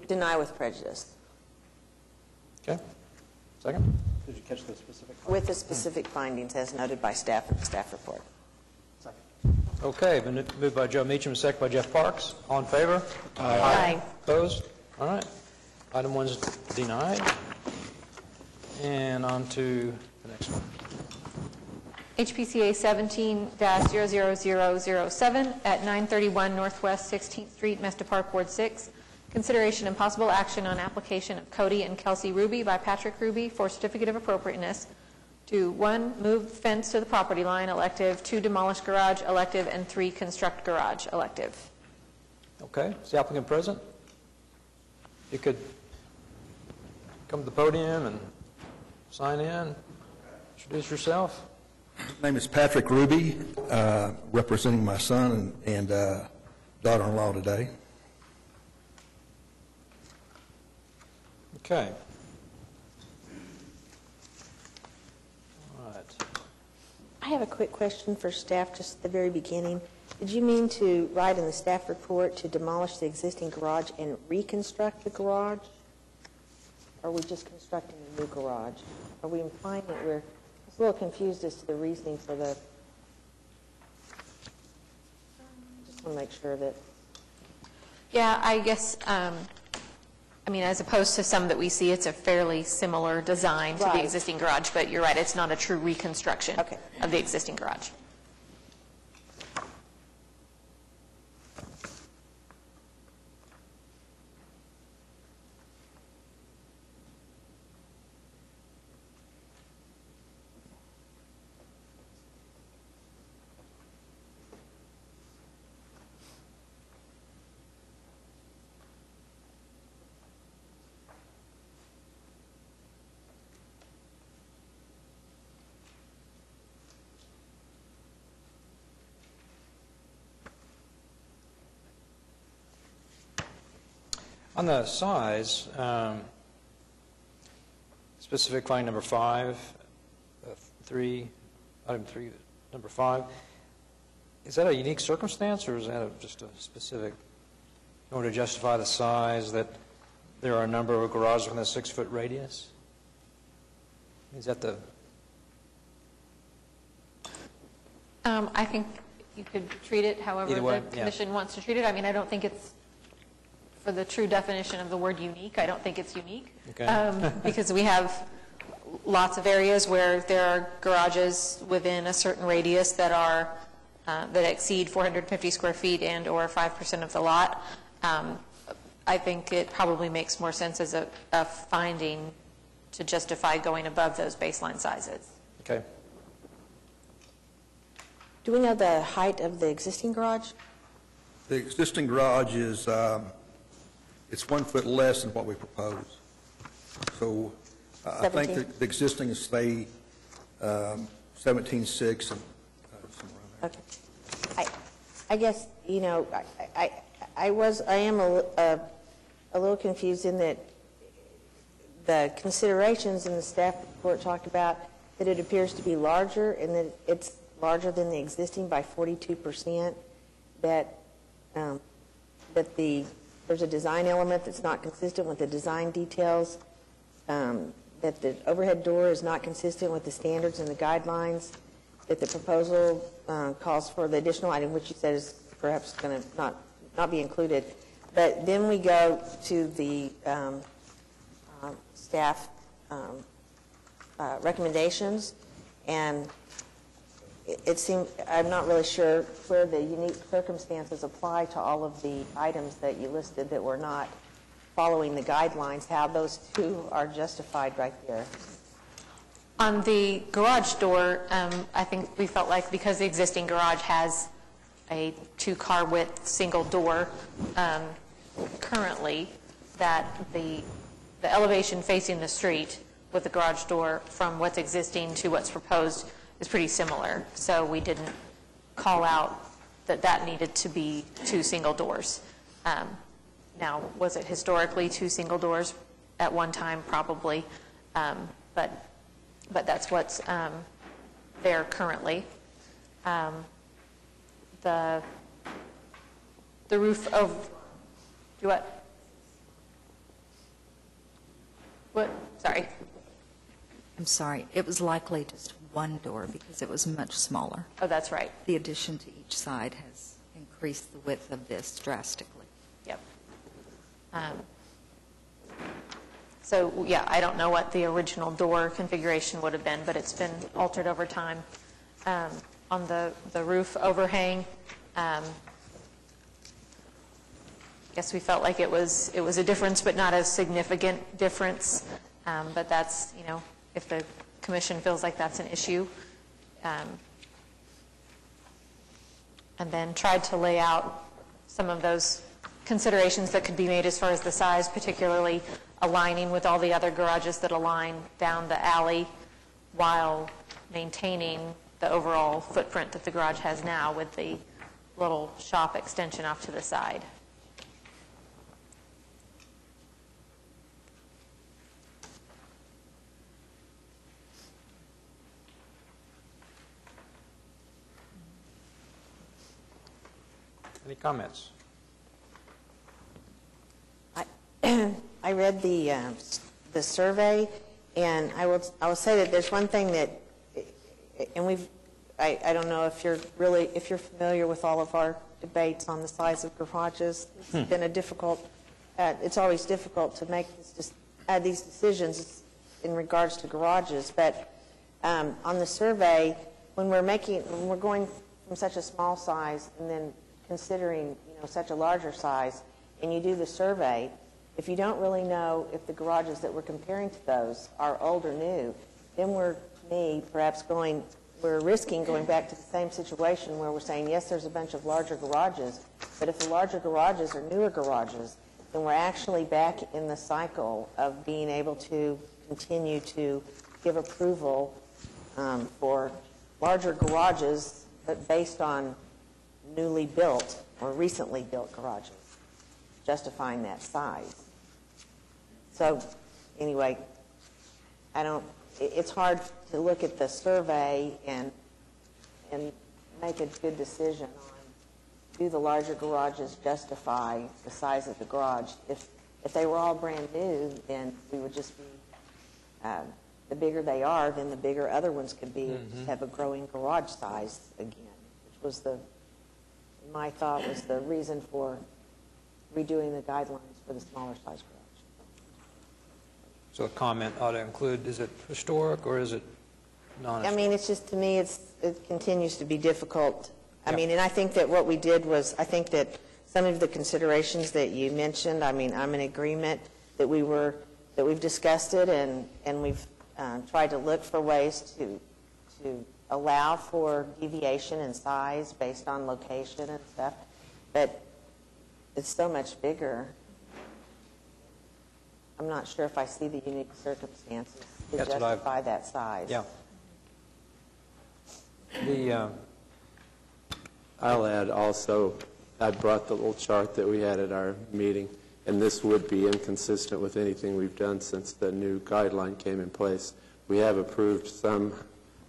Speaker 6: deny with prejudice,
Speaker 1: Okay, second?
Speaker 4: Did you catch the specific?
Speaker 6: with the specific findings as noted by staff in the staff report.
Speaker 1: Okay, been moved by Joe Meacham, second by Jeff Parks. All in favor?
Speaker 5: Aye.
Speaker 1: Opposed? All right. Item 1 is denied. And on to the next one.
Speaker 5: HPCA 17-00007 at 931 Northwest 16th Street, Mesta Park, Ward 6. Consideration and possible action on application of Cody and Kelsey Ruby by Patrick Ruby for certificate of appropriateness to, 1, move fence to the property line, elective, 2, demolish garage, elective, and 3, construct garage, elective.
Speaker 1: Okay, is the applicant present? You could come to the podium and sign in, introduce yourself.
Speaker 9: My name is Patrick Ruby, representing my son and daughter-in-law today.
Speaker 6: have a quick question for staff, just at the very beginning. Did you mean to write in the staff report to demolish the existing garage and reconstruct the garage? Or are we just constructing a new garage? Are we implying that we're, I was a little confused as to the reasoning for the, just want to make sure that.
Speaker 5: Yeah, I guess, I mean, as opposed to some that we see, it's a fairly similar design to the
Speaker 6: Right.
Speaker 5: existing garage, but you're right, it's not a true reconstruction
Speaker 6: Okay.
Speaker 5: of the existing garage.
Speaker 1: On the size, specific finding number 5, item 3, number 5, is that a unique circumstance, or is that just a specific, in order to justify the size, that there are a number of garages within a 6-foot radius? Is that the...
Speaker 5: I think you could treat it however
Speaker 1: Either way,
Speaker 5: the
Speaker 1: yeah.
Speaker 5: commission wants to treat it. I mean, I don't think it's, for the true definition of the word unique, I don't think it's unique.
Speaker 1: Okay.
Speaker 5: Because we have lots of areas where there are garages within a certain radius that are, that exceed 450 square feet and or 5% of the lot. I think it probably makes more sense as a finding to justify going above those baseline sizes.
Speaker 1: Okay.
Speaker 6: Do we know the height of the existing garage?
Speaker 9: The existing garage is, it's 1 foot less than what we propose. So I think
Speaker 6: 17?
Speaker 9: the existing is, say, 17.6 and somewhere around there.
Speaker 6: Okay. I guess, you know, I am a little confused in that the considerations in the staff report talk about that it appears to be larger and that it's larger than the existing by 42%, that there's a design element that's not consistent with the design details, that the overhead door is not consistent with the standards and the guidelines, that the proposal calls for the additional item, which you said is perhaps going to not be included. But then we go to the staff recommendations, and it seems, I'm not really sure where the unique circumstances apply to all of the items that you listed that were not following the guidelines, how those two are justified right there.
Speaker 5: On the garage door, I think we felt like because the existing garage has a 2-car width single door currently, that the elevation facing the street with the garage door from what's existing to what's proposed is pretty similar. So we didn't call out that that needed to be 2 single doors. Now, was it historically 2 single doors at one time? Probably. But that's what's there currently. The roof of, do what? What? Sorry.
Speaker 10: I'm sorry, it was likely just one door because it was much smaller.
Speaker 5: Oh, that's right.
Speaker 10: The addition to each side has increased the width of this drastically.
Speaker 5: Yep. So, yeah, I don't know what the original door configuration would have been, but it's been altered over time. On the roof overhang, I guess we felt like it was a difference, but not a significant difference. But that's, you know, if the commission feels like that's an issue. And then tried to lay out some of those considerations that could be made as far as the size, particularly aligning with all the other garages that align down the alley while maintaining the overall footprint that the garage has now with the little shop extension off to the side.
Speaker 1: Any comments?
Speaker 6: I read the survey, and I will say that there's one thing that, and I don't know if you're familiar with all of our debates on the size of garages. It's been a difficult, it's always difficult to make these decisions in regards to garages, but on the survey, when we're going from such a small size and then considering, such a larger size, and you do the survey, if you don't really know if the garages that we're comparing to those are old or new, then we're risking going back to the same situation where we're saying, yes, there's a bunch of larger garages, but if the larger garages are newer garages, then we're actually back in the cycle of being able to continue to give approval for larger garages, but based on newly built or recently built garages, justifying that size. So anyway, it's hard to look at the survey and make a good decision on, do the larger garages justify the size of the garage? If they were all brand new, then we would just be, the bigger they are, then the bigger other ones could be, just have a growing garage size again, which was my thought was the reason for redoing the guidelines for the smaller size garage.
Speaker 1: So a comment ought to include, is it historic or is it non-historic?
Speaker 6: I mean, it's just, to me, it continues to be difficult. I
Speaker 1: Yeah.
Speaker 6: mean, and I think that what we did was, I think that some of the considerations that you mentioned, I mean, I'm in agreement that we've discussed it and we've tried to look for ways to allow for deviation in size based on location and stuff, but it's so much bigger. I'm not sure if I see the unique circumstances to
Speaker 1: That's what
Speaker 6: justify that size.
Speaker 1: Yeah.
Speaker 8: I'll add also, I brought the little chart that we had at our meeting, and this would be inconsistent with anything we've done since the new guideline came in place. We have approved some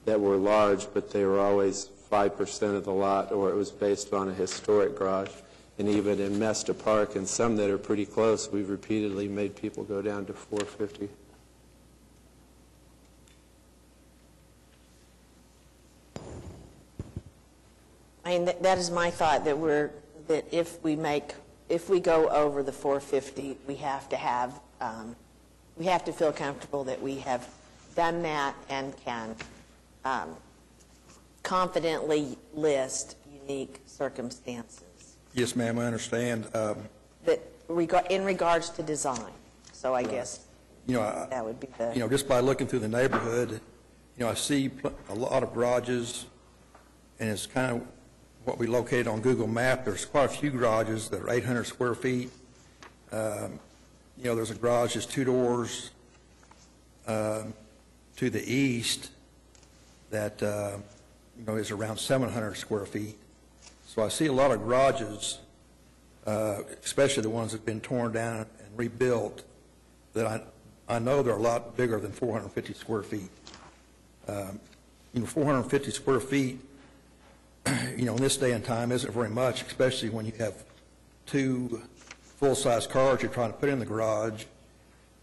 Speaker 8: that were large, but they were always 5% of the lot, or it was based on a historic garage. And even in Mesta Park and some that are pretty close, we've repeatedly made people go down to 450.
Speaker 6: I mean, that is my thought, that if we go over the 450, we have to feel comfortable that we have done that and can confidently list unique circumstances.
Speaker 9: Yes, ma'am, I understand.
Speaker 6: In regards to design. So I guess that would be the...
Speaker 9: Just by looking through the neighborhood, I see a lot of garages, and it's kind of what we located on Google Maps. There's quite a few garages that are 800 square feet. There's a garage that's 2 doors to the east that is around 700 square feet. So I see a lot of garages, especially the ones that have been torn down and rebuilt, that I know they're a lot bigger than 450 square feet. 450 square feet, in this day and time isn't very much, especially when you have 2 full-size cars you're trying to put in the garage.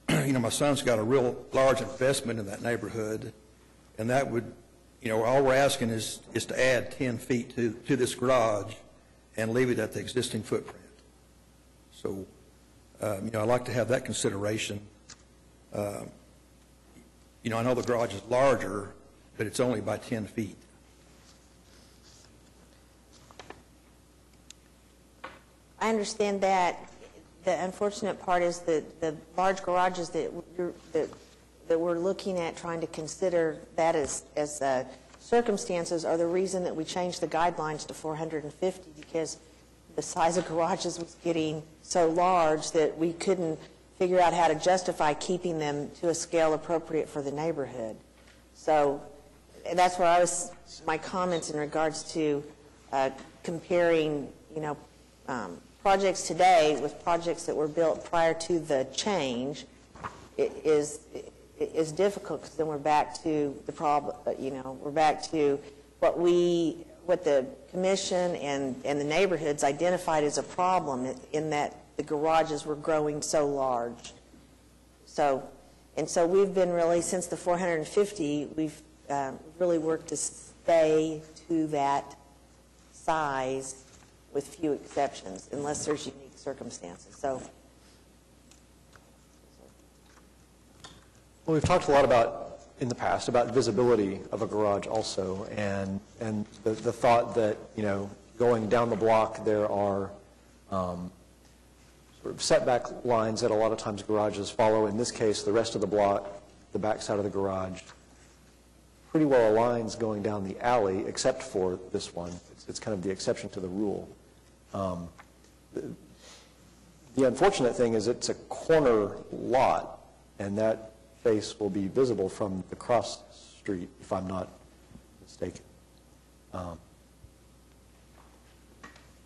Speaker 9: My son's got a real large investment in that neighborhood, and that would, all we're asking is to add 10 feet to this garage and leave it at the existing footprint. So, I'd like to have that consideration. I know the garage is larger, but it's only by 10 feet.
Speaker 6: I understand that. The unfortunate part is that the large garages that we're looking at trying to consider that as circumstances are the reason that we changed the guidelines to 450, because the size of garages was getting so large that we couldn't figure out how to justify keeping them to a scale appropriate for the neighborhood. So that's where my comments in regards to comparing, projects today with projects that were built prior to the change is difficult, because then we're back to the problem, we're back to what we what the commission and the neighborhoods identified as a problem in that the garages were growing so large. So we've been really, since the 450, we've really worked to stay to that size with few exceptions, unless there's unique circumstances. So,
Speaker 4: Well, we've talked a lot about, in the past, about visibility of a garage also, and the thought that, going down the block, there are sort of setback lines that a lot of times garages follow. In this case, the rest of the block, the back side of the garage, pretty well aligns going down the alley, except for this one. It's kind of the exception to the rule. The unfortunate thing is it's a corner lot, and that face will be visible from the cross street, if I'm not mistaken.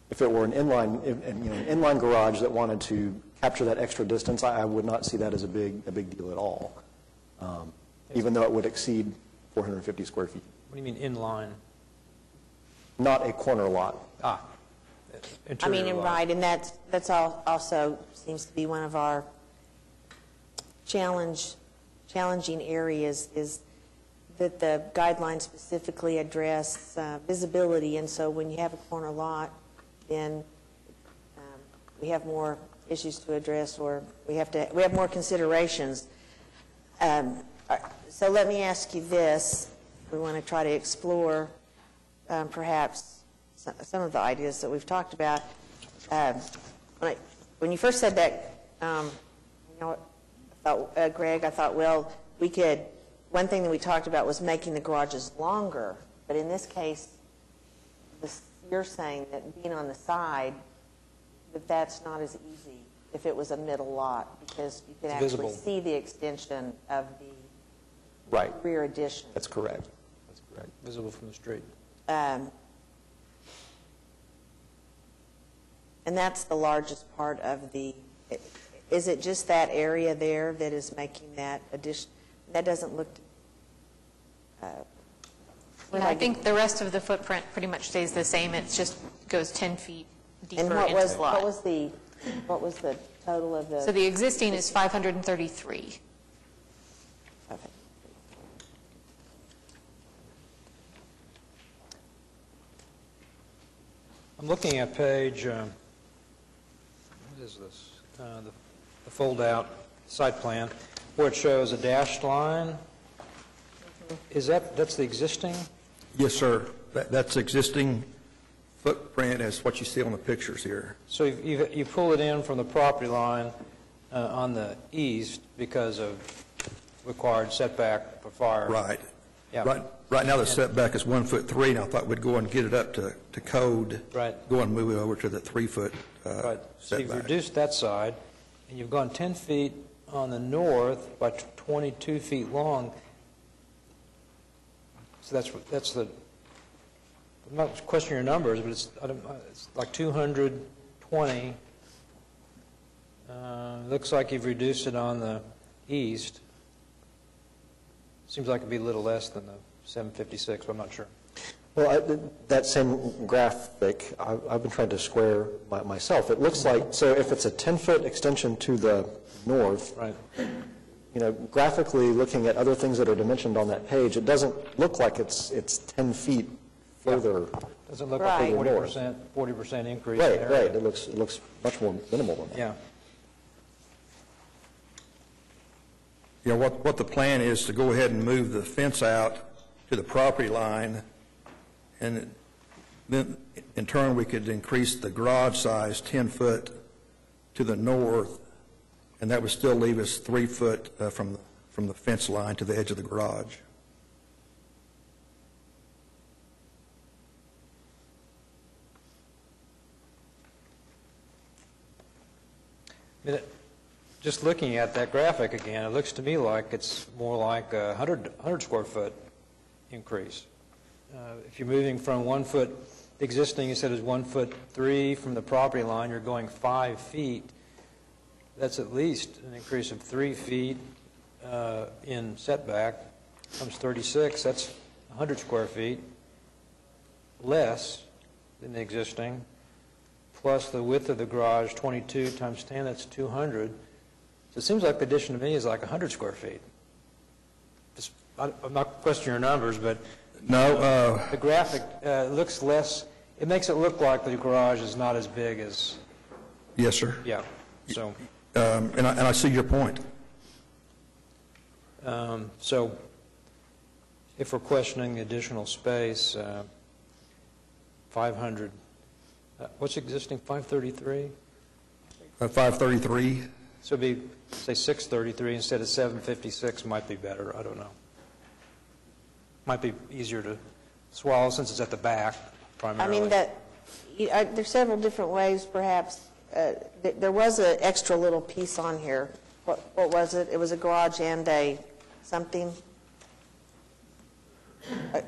Speaker 4: If it were an inline garage that wanted to capture that extra distance, I would not see that as a big deal at all, even though it would exceed 450 square feet.
Speaker 1: What do you mean inline?
Speaker 4: Not a corner lot.
Speaker 1: Interior lot.
Speaker 6: right, and that's also seems to be one of our challenging areas, is that the guidelines specifically address visibility, and so when you have a corner lot, then we have more issues to address, or we have more considerations. So let me ask you this. We want to try to explore perhaps some of the ideas that we've talked about. When you first said that, Greg, I thought, well, we could, one thing that we talked about was making the garages longer, but in this case, you're saying that being on the side, that's not as easy if it was a middle lot, because you can actually see the extension of the rear addition.
Speaker 4: That's correct. That's correct.
Speaker 1: Visible from the street.
Speaker 6: And that's the largest part of the, is it just that area there that is making that addition? That doesn't look,
Speaker 5: I think the rest of the footprint pretty much stays the same. It just goes 10 feet deeper
Speaker 6: and
Speaker 5: into the lot.
Speaker 6: what was the total of the?
Speaker 5: So the existing is 533.
Speaker 6: Okay.
Speaker 1: I'm looking at page, what is this? The fold-out site plan, where it shows a dashed line. Is that's the existing?
Speaker 9: Yes, sir. That's existing footprint as what you see on the pictures here.
Speaker 1: So you pull it in from the property line on the east because of required setback for fire.
Speaker 9: Right.
Speaker 1: Yeah.
Speaker 9: Right now the setback is 1'3", and I thought we'd go and get it up to code.
Speaker 1: Right.
Speaker 9: Go and move it over to the 3-foot
Speaker 1: Right. So you've
Speaker 9: setback.
Speaker 1: reduced that side, and you've gone 10 feet on the north by 22 feet long. So that's the, I'm not questioning your numbers, but it's like 220. Looks like you've reduced it on the east. Seems like it'd be a little less than the 756, but I'm not sure.
Speaker 4: Well, that same graphic, I've been trying to square myself. It looks like, so if it's a 10-foot extension to the north,
Speaker 1: Right.
Speaker 4: Graphically looking at other things that are dimensioned on that page, it doesn't look like it's 10 feet further.
Speaker 1: Doesn't look
Speaker 6: Right.
Speaker 1: like a 40% increase.
Speaker 4: Right,
Speaker 1: in area.
Speaker 4: right. It looks much more minimal than that.
Speaker 1: Yeah.
Speaker 9: What the plan is to go ahead and move the fence out to the property line, and then in turn we could increase the garage size 10 foot to the north, and that would still leave us 3 foot from the fence line to the edge of the garage.
Speaker 1: Just looking at that graphic again, it looks to me like it's more like a 100 square foot increase. If you're moving from 1 foot, the existing you said is 1'3" from the property line, you're going 5 feet. That's at least an increase of 3 feet in setback. Comes 36, that's 100 square feet. less than the existing, plus the width of the garage, 22 times 10, that's 200. So it seems like the addition to me is like 100 square feet. I'm not questioning your numbers, but
Speaker 9: No,
Speaker 1: the graphic looks less, it makes it look like the garage is not as big as,
Speaker 9: yes, sir.
Speaker 1: yeah, so,
Speaker 9: And I see your point.
Speaker 1: so if we're questioning additional space, 500, what's existing, 533?
Speaker 9: 533,
Speaker 1: So it'd be, say, 633 instead of 756 might be better, I don't know. Might be easier to swallow since it's at the back
Speaker 6: I
Speaker 1: primarily.
Speaker 6: mean, there's several different ways, perhaps. There was an extra little piece on here. What was it? It was a garage and a something?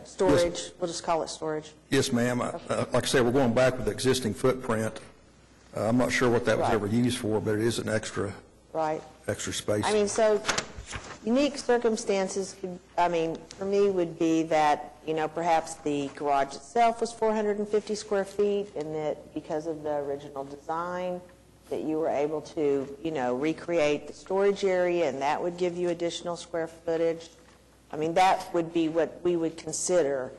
Speaker 6: Storage, we'll just call it storage.
Speaker 9: yes, ma'am. Like I said, we're going back with the existing footprint. I'm not sure what that was
Speaker 6: Right.
Speaker 9: ever used for, but it is an extra
Speaker 6: Right.
Speaker 9: space.
Speaker 6: I mean, so unique circumstances could, I mean, for me would be that, perhaps the garage itself was 450 square feet and that because of the original design, that you were able to, recreate the storage area and that would give you additional square footage. I mean, that would be what we would consider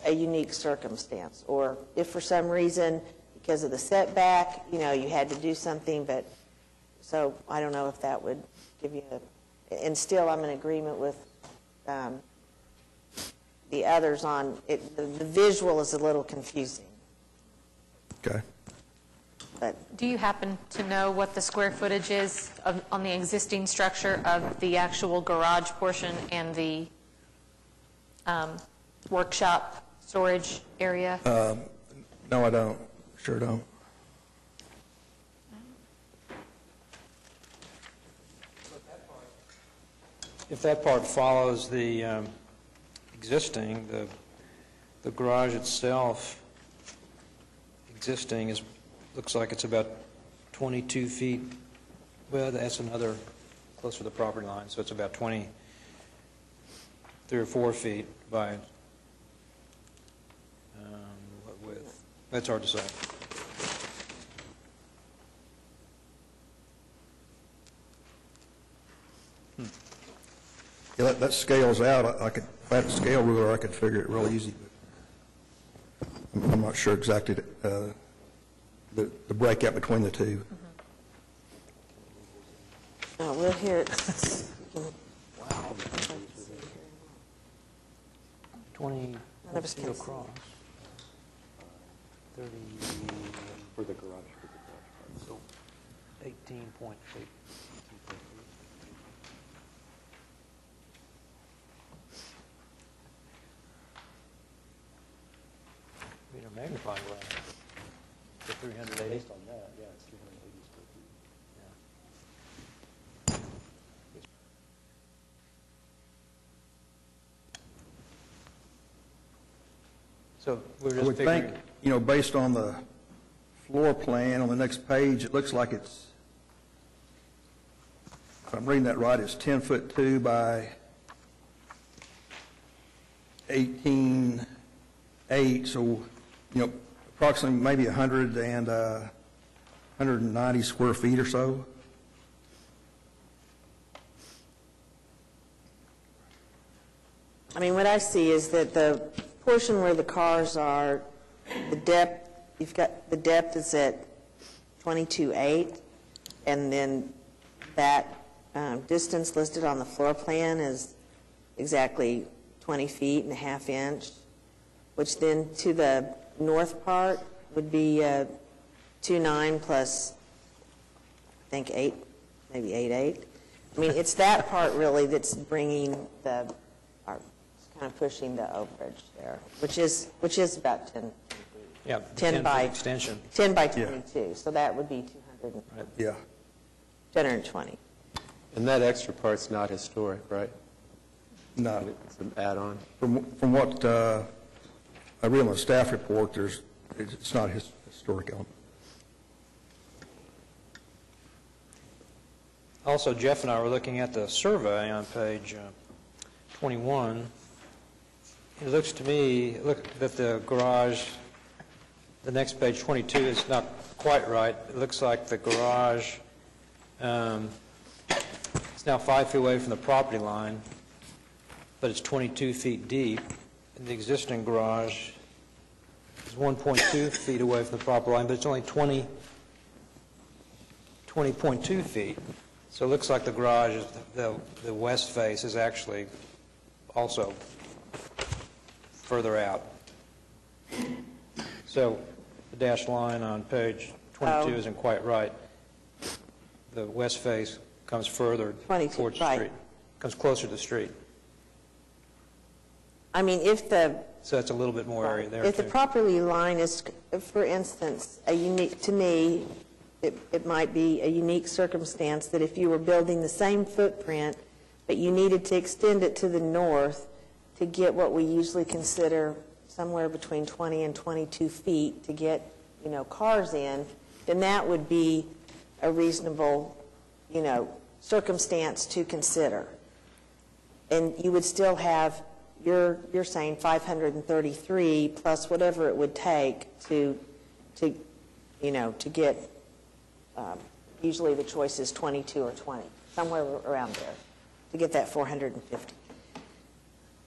Speaker 6: a unique circumstance. Or if for some reason, because of the setback, you had to do something, but, so I don't know if that would give you and still I'm in agreement with the others on it. The visual is a little confusing.
Speaker 9: Okay.
Speaker 6: But
Speaker 5: Do you happen to know what the square footage is on the existing structure of the actual garage portion and the workshop storage area?
Speaker 9: No, I don't. Sure don't.
Speaker 1: If that part follows the existing, the garage itself, existing, looks like it's about 22 feet. Well, that's another, close to the property line, so it's about 23 or 4 feet by, what width? That's hard to say.
Speaker 9: Yeah, that scales out. I could, if I had a scale ruler, I could figure it real easy. But I'm not sure exactly the breakout between the two.
Speaker 6: oh, we'll hear it.
Speaker 1: 20
Speaker 6: None of us
Speaker 1: feet
Speaker 6: can see.
Speaker 1: across. 30,
Speaker 8: For the garage.
Speaker 1: so 18.8. Need a magnifying glass. The 380. Based on that, yeah, it's 380 square feet. So we're
Speaker 9: I
Speaker 1: just
Speaker 9: would think,
Speaker 1: figuring,
Speaker 9: based on the floor plan on the next page, it looks like it's, if I'm reading that right, it's 10'2" by 18.8, so, approximately maybe 190 square feet or so.
Speaker 6: I mean, what I see is that the portion where the cars are, the depth, you've got, the depth is at 22.8, and then that distance listed on the floor plan is exactly 20 feet and a half inch, which then to the north part would be 2.9 plus, I think, 8, maybe 8.8. I mean, it's that part really that's bringing the, or kind of pushing the overage there, which is about 10 feet.
Speaker 1: yeah,
Speaker 6: 10 by
Speaker 1: extension.
Speaker 6: 10 by
Speaker 9: Yeah.
Speaker 6: 22, so that would be 220.
Speaker 8: And that extra part's not historic, right?
Speaker 9: No.
Speaker 8: It's an add-on.
Speaker 9: From what I read on the staff report, it's not historic element.
Speaker 1: Also, Jeff and I were looking at the survey on page 21, it looks to me, look, that the garage, the next page, 22, is not quite right. It looks like the garage is now 5 feet away from the property line, but it's 22 feet deep. And the existing garage is 1.2 feet away from the property line, but it's only 20.2 feet. So it looks like the garage, is the west face is actually also further out. So the dashed line on page 22 isn't quite right. The west face comes further
Speaker 6: 22,
Speaker 1: towards the
Speaker 6: right.
Speaker 1: street, comes closer to the street.
Speaker 6: I mean, if the,
Speaker 1: So that's a little bit more area there,
Speaker 6: if the
Speaker 1: too.
Speaker 6: property line is, for instance, a unique, to me, it might be a unique circumstance that if you were building the same footprint, but you needed to extend it to the north to get what we usually consider somewhere between 20 and 22 feet to get, cars in, then that would be a reasonable, circumstance to consider. And you would still have, you're saying 533 plus whatever it would take to get, usually the choice is 22 or 20, somewhere around there, to get that 450.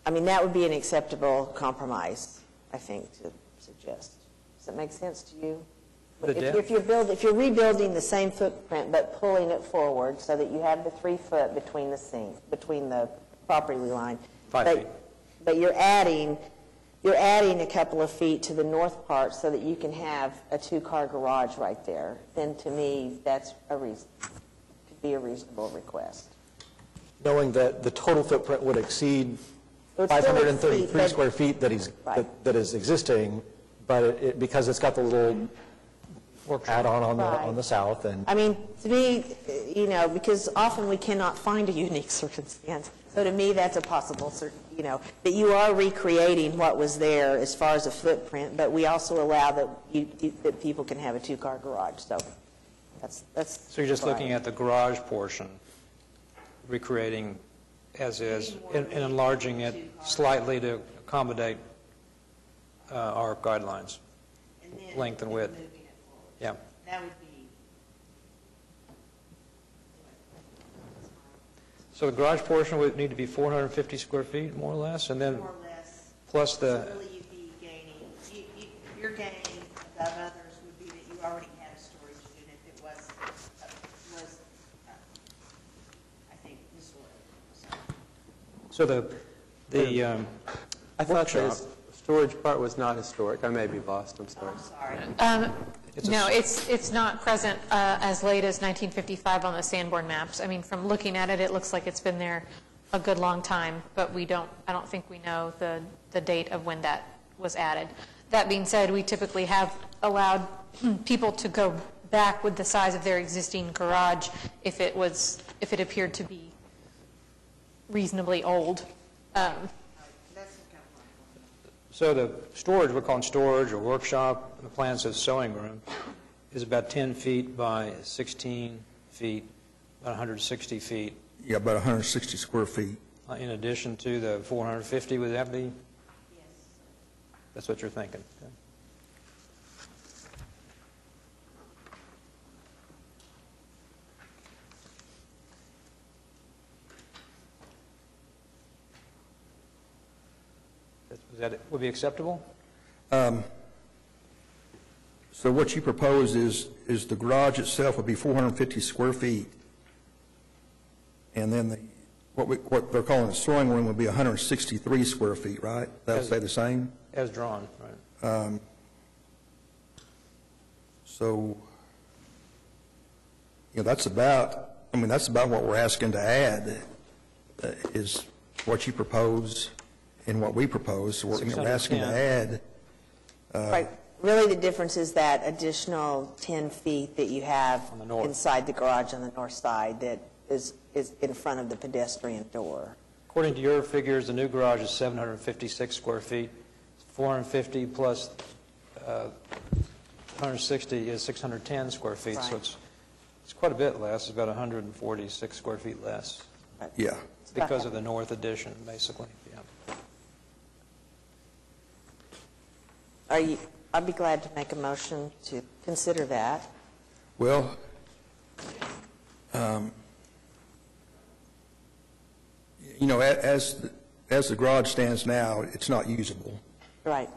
Speaker 6: I mean, that would be an acceptable compromise, I think, to suggest. Does that make sense to you? If you're rebuilding the same footprint but pulling it forward so that you have the 3 foot between the property line,
Speaker 1: 5 feet.
Speaker 6: but you're adding a couple of feet to the north part so that you can have a 2-car garage right there, then to me, that's could be a reasonable request.
Speaker 4: Knowing that the total footprint would exceed
Speaker 6: It would still
Speaker 4: 533
Speaker 6: exceed, but-
Speaker 4: square feet that that is existing, but because it's got the little add-on on
Speaker 6: Right.
Speaker 4: the south, and
Speaker 6: I mean, to me, because often we cannot find a unique circumstance. So to me, that's a possible, that you are recreating what was there as far as a footprint, but we also allow that that people can have a 2-car garage. So that's.
Speaker 1: So you're just looking at the garage portion, recreating as is, and enlarging it slightly to accommodate our guidelines, length and width. Yeah.
Speaker 6: That would be.
Speaker 1: So the garage portion would need to be 450 square feet, more or less, and then
Speaker 6: More or less.
Speaker 1: plus the,
Speaker 6: So really you'd be gaining, your gain above others would be that you already had a storage unit that was I think, historic.
Speaker 1: so the
Speaker 8: I thought the
Speaker 1: workshop,
Speaker 8: storage part was not historic. I may be lost, I'm sorry.
Speaker 6: Sorry.
Speaker 5: No, it's not present as late as 1955 on the Sanborn maps. I mean, from looking at it, it looks like it's been there a good long time, but I don't think we know the date of when that was added. That being said, we typically have allowed people to go back with the size of their existing garage if it appeared to be reasonably old.
Speaker 1: so the storage, we're calling storage or workshop, and the plan says sewing room, is about 10 feet by 16 feet, about 160 feet.
Speaker 9: Yeah, about 160 square feet.
Speaker 1: In addition to the 450, would that be?
Speaker 6: Yes.
Speaker 1: That's what you're thinking? Okay. Would be acceptable?
Speaker 9: So what you propose is the garage itself would be 450 square feet, and then what they're calling a sewing room would be 163 square feet, right? That would stay the same?
Speaker 1: As drawn, right.
Speaker 9: So, that's about what we're asking to add, is what you propose and what we propose. So we're asking to add.
Speaker 6: Right. Really, the difference is that additional 10 feet that you have
Speaker 1: On the north.
Speaker 6: inside the garage on the north side that is in front of the pedestrian door.
Speaker 1: According to your figures, the new garage is 756 square feet. 450 plus 160 is 610 square feet. So
Speaker 6: Right.
Speaker 1: it's quite a bit less. It's about 146 square feet less
Speaker 9: Yeah.
Speaker 6: It's about
Speaker 1: because
Speaker 6: that.
Speaker 1: of the north addition, basically. Yeah.
Speaker 6: I'd be glad to make a motion to consider that.
Speaker 9: Well, you know, as the garage stands now, it's not usable.
Speaker 6: Right.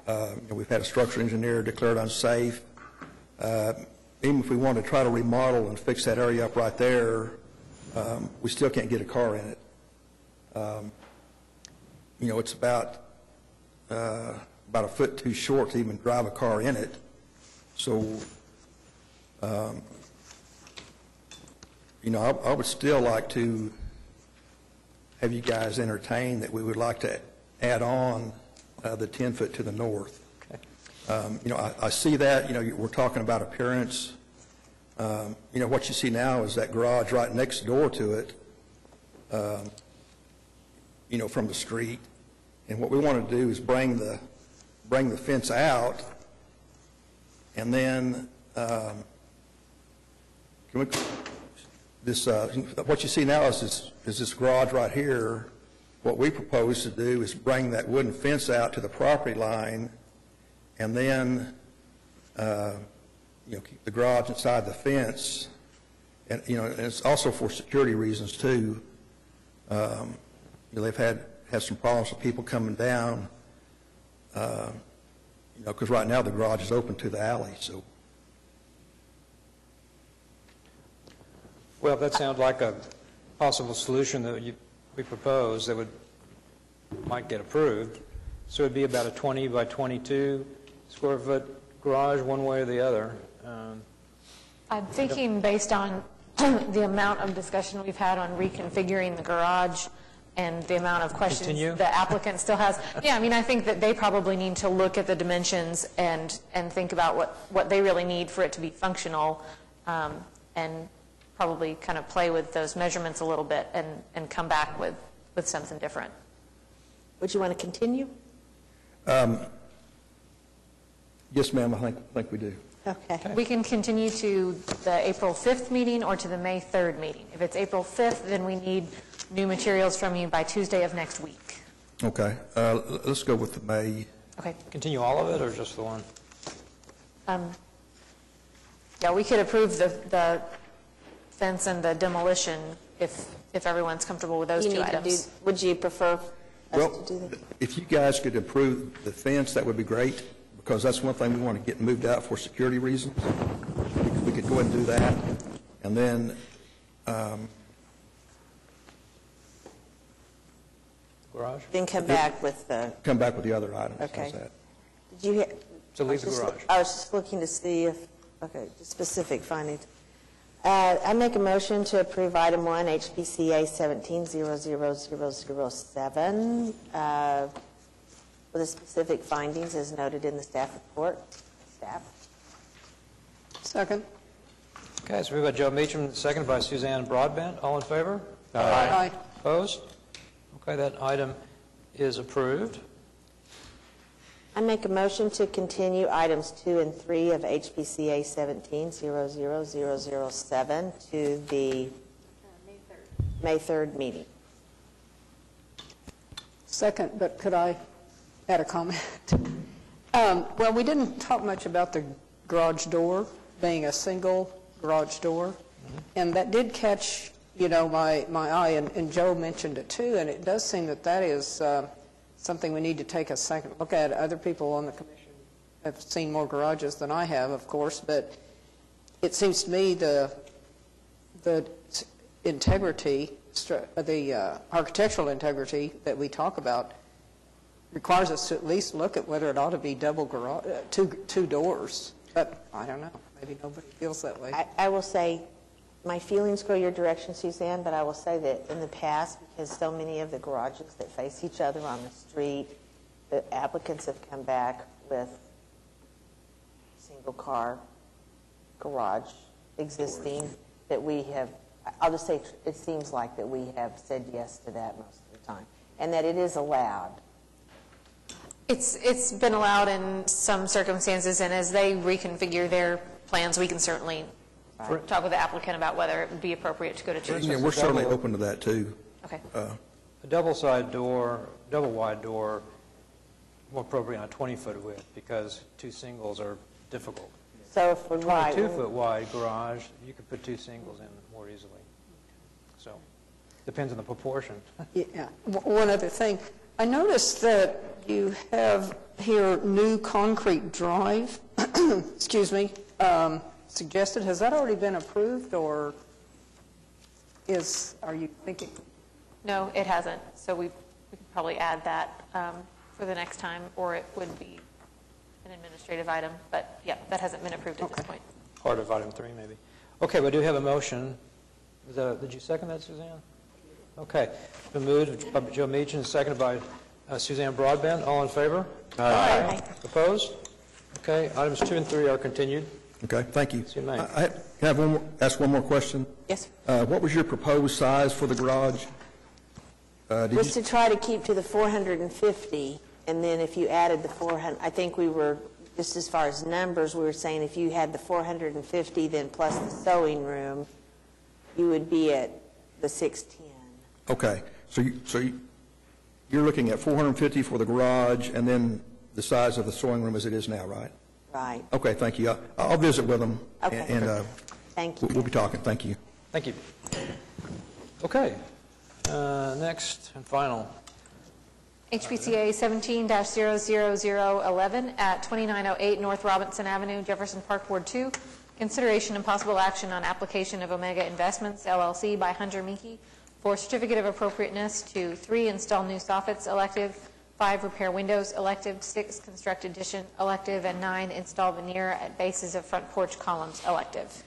Speaker 9: We've had a structural engineer declared unsafe. Even if we want to try to remodel and fix that area up right there, we still can't get a car in it. You know, it's about a foot too short to even drive a car in it. So, you know, I would still like to have you guys entertain that we would like to add on the 10-foot to the north.
Speaker 1: Okay.
Speaker 9: You know, I see that, you know, we're talking about appearance. You know, what you see now is that garage right next door to it, you know, from the street. And what we want to do is bring the fence out, and then what you see now is this garage right here. What we propose to do is bring that wooden fence out to the property line, and then you know, keep the garage inside the fence. And you know, and it's also for security reasons too. You know, they've had some problems with people coming down. You know, because right now the garage is open to the alley. So.
Speaker 1: Well, that sounds like a possible solution that we propose that might get approved. So it would be about a 20 by 22 square foot garage one way or the other.
Speaker 5: I'm thinking based on the amount of discussion we've had on reconfiguring the garage and the amount of questions the applicant still has. Yeah, I mean, I think that they probably need to look at the dimensions and think about what they really need for it to be functional, and probably kind of play with those measurements a little bit and come back with something different.
Speaker 6: Would you want to continue?
Speaker 9: Yes, ma'am, I think we do.
Speaker 6: Okay.
Speaker 5: We can continue to the April 5th meeting or to the May 3rd meeting. If it's April 5th, then we need new materials from you by Tuesday of next week.
Speaker 9: Okay. Let's go with the May.
Speaker 5: Okay.
Speaker 1: Continue all of it or just the one?
Speaker 5: Yeah, we could approve the fence and the demolition if everyone's comfortable with those two items.
Speaker 6: Would you prefer us to do that?
Speaker 9: If you guys could approve the fence, that would be great, because that's one thing we want to get moved out for security reasons. We could go ahead and do that. And then
Speaker 1: Garage?
Speaker 6: Then come back with the...
Speaker 9: come back with the other items.
Speaker 6: Okay.
Speaker 9: How's that?
Speaker 6: Did you...
Speaker 1: So leave the garage.
Speaker 6: I was just looking to see if... Okay, specific findings. I make a motion to approve item 1, HPCA 17-00007, with the specific findings as noted in the staff report. Staff.
Speaker 3: Second.
Speaker 1: Okay, so we've got Joe Meacham, seconded by Suzanne Broadbent. All in favor?
Speaker 3: Aye.
Speaker 1: Opposed? Okay, that item is approved.
Speaker 6: I make a motion to continue items 2 and 3 of HPCA 17-00007 to the May 3rd meeting.
Speaker 3: Second, but could I add a comment? Well, we didn't talk much about the garage door being a single garage door, and that did catch, you know, my eye, and Joe mentioned it too, and it does seem that is something we need to take a second look at. Other people on the commission have seen more garages than I have, of course, but it seems to me the integrity, the architectural integrity that we talk about requires us to at least look at whether it ought to be double garage, two doors. But I don't know. Maybe nobody feels that way.
Speaker 6: I will say, my feelings go your direction, Suzanne, but I will say that in the past, because so many of the garages that face each other on the street, the applicants have come back with single-car garage existing that we have, I'll just say, it seems like that we have said yes to that most of the time, and that it is allowed.
Speaker 5: It's been allowed in some circumstances, and as they reconfigure their plans, we can certainly talk with the applicant about whether it would be appropriate to go to two.
Speaker 9: Yeah, we're certainly open to that too.
Speaker 5: Okay.
Speaker 1: A double-wide door, more appropriate on a 20-foot width because two singles are difficult.
Speaker 6: So if we're right,
Speaker 1: 22-foot wide garage, you could put two singles in more easily. So, depends on the proportion.
Speaker 3: Yeah. One other thing. I noticed that you have here new concrete drive, excuse me, suggested. Has that already been approved, or are you thinking?
Speaker 5: No, it hasn't, so we could probably add that for the next time, or it would be an administrative item, but yeah, that hasn't been approved at this point.
Speaker 1: Part of item 3, maybe. Okay, we do have a motion. Did you second that, Suzanne? Okay. Been moved by Joe Meacham, seconded by Suzanne Broadbent. All in favor?
Speaker 6: Aye.
Speaker 1: Opposed? Okay, items 2 and 3 are continued.
Speaker 9: Okay, thank you.
Speaker 1: See you, Mike.
Speaker 9: Can I have ask one more question?
Speaker 6: yes,
Speaker 9: What was your proposed size for the garage?
Speaker 6: was to try to keep to the 450, and then if you added the 400, I think we were, just as far as numbers, we were saying if you had the 450, then plus the sewing room, you would be at the 610.
Speaker 9: Okay, so you're looking at 450 for the garage, and then the size of the sewing room as it is now, right?
Speaker 6: Right.
Speaker 9: Okay, thank you. I'll visit with them.
Speaker 6: Okay.
Speaker 9: And
Speaker 6: Thank you.
Speaker 9: we'll be talking. Thank you.
Speaker 1: Thank you. Okay. Next and final.
Speaker 5: HPCA 17-00011 at 2908 North Robinson Avenue, Jefferson Park, Ward 2. Consideration and possible action on application of Omega Investments, LLC by Hunter Meekie for certificate of appropriateness to 3, install new soffits, elective, 5, repair windows, elective, 6, construct addition, elective, and 9, install veneer at bases of front porch columns, elective.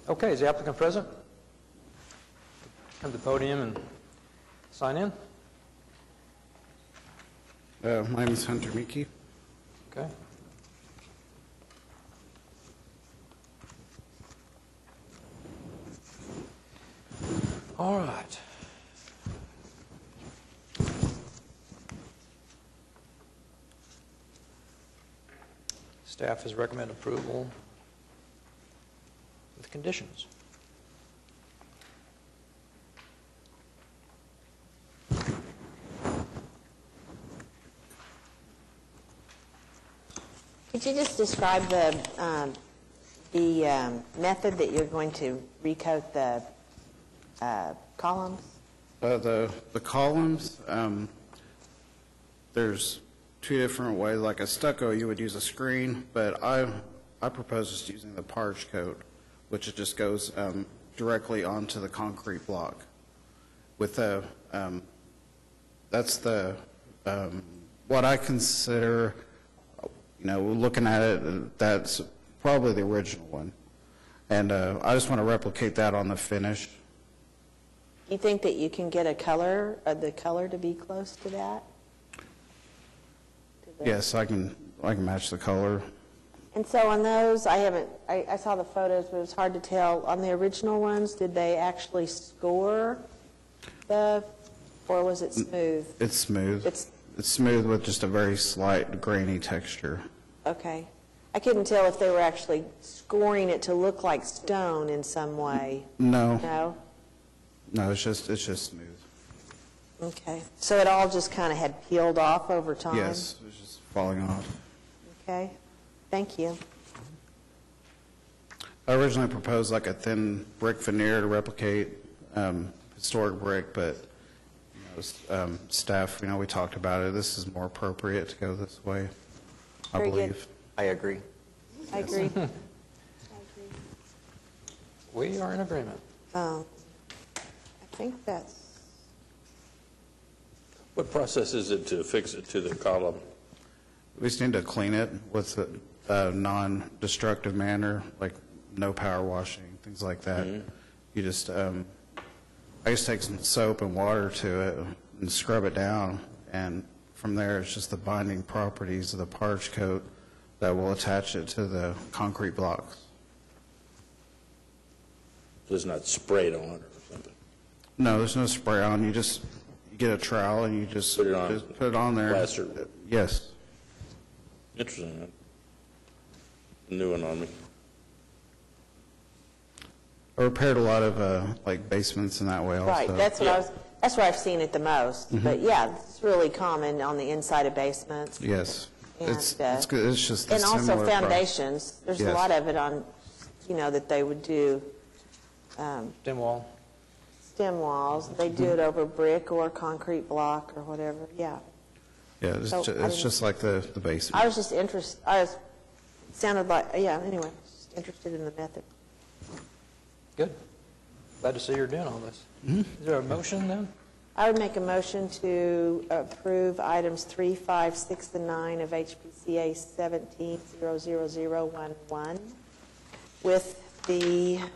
Speaker 1: Okay, is the applicant present? Come to the podium and sign in.
Speaker 11: My name is Hunter Meekie.
Speaker 1: Okay. All right. Staff has recommended approval with conditions.
Speaker 6: Could you just describe the method that you're going to recoat the columns?
Speaker 11: The columns, there's two different ways. Like a stucco, you would use a screen, but I propose just using the Parge coat, which it just goes directly onto the concrete block. With the that's the what I consider. Looking at it, that's probably the original one. And I just want to replicate that on the finish.
Speaker 6: You think that you can get the color to be close to that?
Speaker 11: Yes, I can match the color.
Speaker 6: And so on those, I saw the photos, but it was hard to tell. On the original ones, did they actually score or was it smooth?
Speaker 11: It's smooth. It's smooth with just a very slight grainy texture.
Speaker 6: Okay. I couldn't tell if they were actually scoring it to look like stone in some way.
Speaker 11: No.
Speaker 6: No?
Speaker 11: No, it's just smooth.
Speaker 6: Okay. So it all just kind of had peeled off over time?
Speaker 11: Yes, it was just falling off.
Speaker 6: Okay. Thank you.
Speaker 11: I originally proposed like a thin brick veneer to replicate historic brick, but staff, we talked about it. This is more appropriate to go this way, I
Speaker 6: Very
Speaker 11: believe.
Speaker 6: good.
Speaker 4: I agree.
Speaker 6: I agree.
Speaker 1: We are in agreement.
Speaker 6: I think that's...
Speaker 12: What process is it to fix it to the column?
Speaker 11: We just need to clean it with a non-destructive manner, like no power washing, things like that.
Speaker 12: Mm-hmm.
Speaker 11: You just, I just take some soap and water to it and scrub it down, and from there it's just the binding properties of the Parge coat that will attach it to the concrete blocks.
Speaker 12: So it's not sprayed on or something?
Speaker 11: No, there's no spray on. You get a trowel and you just
Speaker 12: Put it on.
Speaker 11: just put it on there.
Speaker 12: Plaster.
Speaker 11: Yes.
Speaker 12: Interesting. A new one on me.
Speaker 11: I repaired a lot of like basements in that way also.
Speaker 6: Right, that's what That's where I've seen it the most. But yeah, it's really common on the inside of basements.
Speaker 11: Yes.
Speaker 6: And,
Speaker 11: It's good. It's just a
Speaker 6: and also
Speaker 11: similar pro-
Speaker 6: foundations. There's a
Speaker 11: Yes.
Speaker 6: lot of it on, that they would do
Speaker 1: Stem wall.
Speaker 6: stem walls. They do it over brick or concrete block or whatever, yeah.
Speaker 11: Yeah, it's,
Speaker 6: So,
Speaker 11: it's just like the basement.
Speaker 6: I was just interested, sounded like, yeah, anyway, just interested in the method.
Speaker 1: Good. Glad to see you're doing all this. Is there a motion then?
Speaker 6: I would make a motion to approve items 3, 5, 6, and 9 of HPCA 17-00011 with the, let's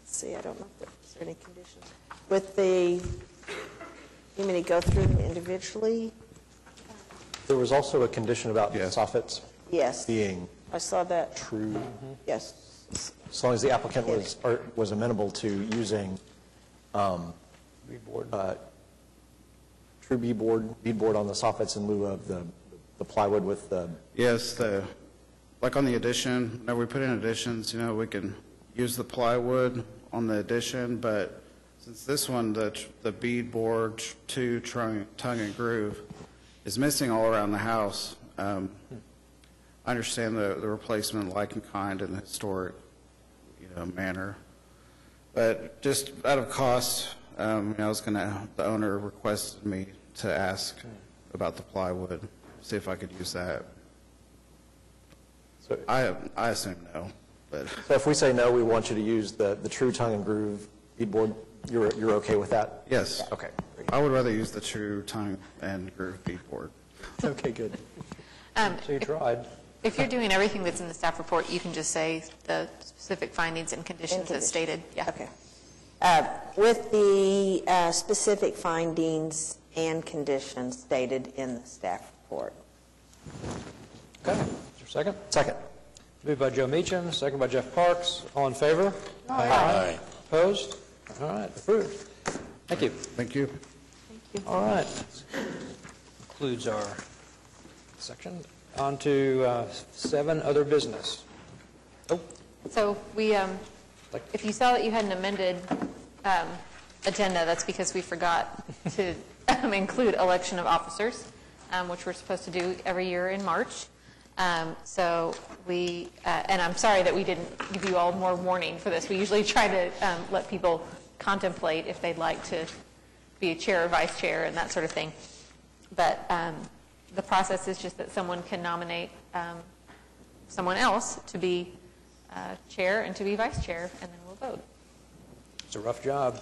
Speaker 6: see, I don't know if there's any conditions. With the, you mean to go through them individually?
Speaker 4: There was also a condition about
Speaker 11: Yes.
Speaker 4: soffits
Speaker 6: Yes.
Speaker 4: being
Speaker 6: I saw that,
Speaker 4: true,
Speaker 6: yes.
Speaker 4: as long as the applicant was amenable to using
Speaker 1: Beadboard.
Speaker 4: true beadboard on the soffits in lieu of the plywood with the,
Speaker 11: Yes, like on the addition, whenever we put in additions, we can use the plywood on the addition, but since this one, the beadboard to tongue and groove is missing all around the house, I understand the replacement like in kind in the historic, manner. But just out of cost, the owner requested me to ask about the plywood, see if I could use that.
Speaker 4: so
Speaker 11: I assume no, but
Speaker 4: so if we say no, we want you to use the true tongue and groove beadboard, you're okay with that?
Speaker 11: yes.
Speaker 4: Okay.
Speaker 11: I would rather use the true tongue and groove beadboard.
Speaker 4: Okay, good.
Speaker 1: So you tried.
Speaker 5: If you're doing everything that's in the staff report, you can just say the specific findings and conditions as stated. Yeah.
Speaker 6: Okay. With the specific findings and conditions stated in the staff report.
Speaker 1: Okay. Is there a second?
Speaker 4: Second.
Speaker 1: Moved by Joe Meacham, second by Jeff Parks. All in favor?
Speaker 12: Aye.
Speaker 1: Opposed? All right, approved. Thank you.
Speaker 11: Thank you.
Speaker 1: All right. Concludes our section. On to 7, other business. Oh,
Speaker 5: So we, if you saw that you had an amended agenda, that's because we forgot to include election of officers, which we're supposed to do every year in March. So we, and I'm sorry that we didn't give you all more warning for this. We usually try to let people contemplate if they'd like to be a chair or vice chair and that sort of thing. But the process is just that someone can nominate someone else to be chair and to be vice chair, and then we'll vote.
Speaker 1: it's a rough job.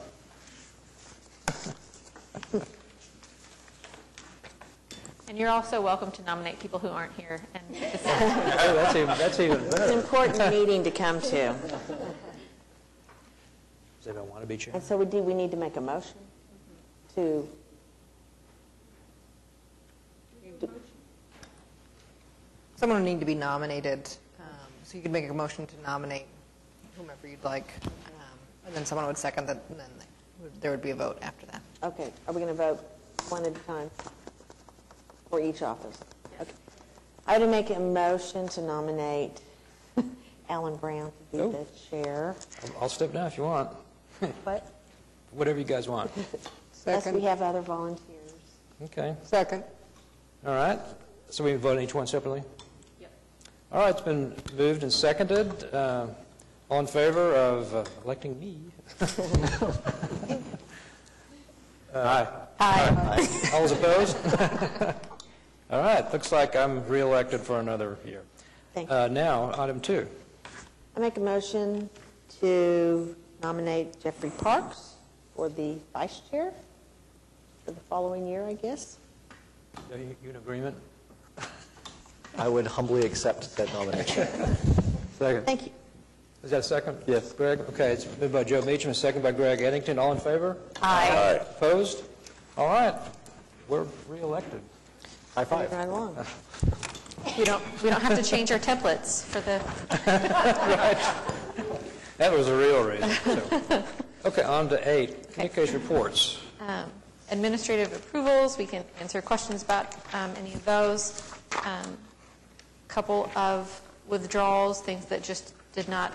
Speaker 5: And you're also welcome to nominate people who aren't here. And just
Speaker 1: Oh, that's even
Speaker 6: It's an
Speaker 1: better.
Speaker 6: important meeting to come to.
Speaker 1: Does anyone want to be chair?
Speaker 6: And so we need to make a motion to,
Speaker 3: Someone will need to be nominated, so you could make a motion to nominate whomever you'd like, and then someone would second that, and then there would be a vote after that.
Speaker 6: okay, are we going to vote one at a time for each office? Okay. I would make a motion to nominate Alan Brown to be
Speaker 1: Oh.
Speaker 6: the chair.
Speaker 1: I'll step down if you want.
Speaker 6: What?
Speaker 1: Whatever you guys want.
Speaker 6: Unless we
Speaker 3: Second.
Speaker 6: have other volunteers.
Speaker 1: Okay.
Speaker 3: Second.
Speaker 1: All right. So we vote on each one separately? Yep. All right, it's been moved and seconded. All in favor of electing me? Aye.
Speaker 5: Aye.
Speaker 1: All those opposed? All right, looks like I'm re-elected for another year.
Speaker 6: Thank you.
Speaker 1: Now, item 2.
Speaker 6: I make a motion to nominate Jeffrey Parks for the vice chair for the following year, I guess.
Speaker 1: Are you in agreement?
Speaker 4: I would humbly accept that nomination.
Speaker 1: Second.
Speaker 6: Thank you.
Speaker 1: Is that a second?
Speaker 4: Yes.
Speaker 1: Greg? Okay, it's moved by Joe Meacham, and second by Greg Eddington. All in favor?
Speaker 5: Aye.
Speaker 1: Opposed? All right, we're re-elected.
Speaker 4: High
Speaker 6: Moving
Speaker 4: five.
Speaker 6: right along.
Speaker 5: We don't have to change our templates for the.
Speaker 1: That was a real reason. So. Okay, on to 8, communication reports.
Speaker 5: Administrative approvals, we can answer questions about any of those. Couple of withdrawals, things that just did not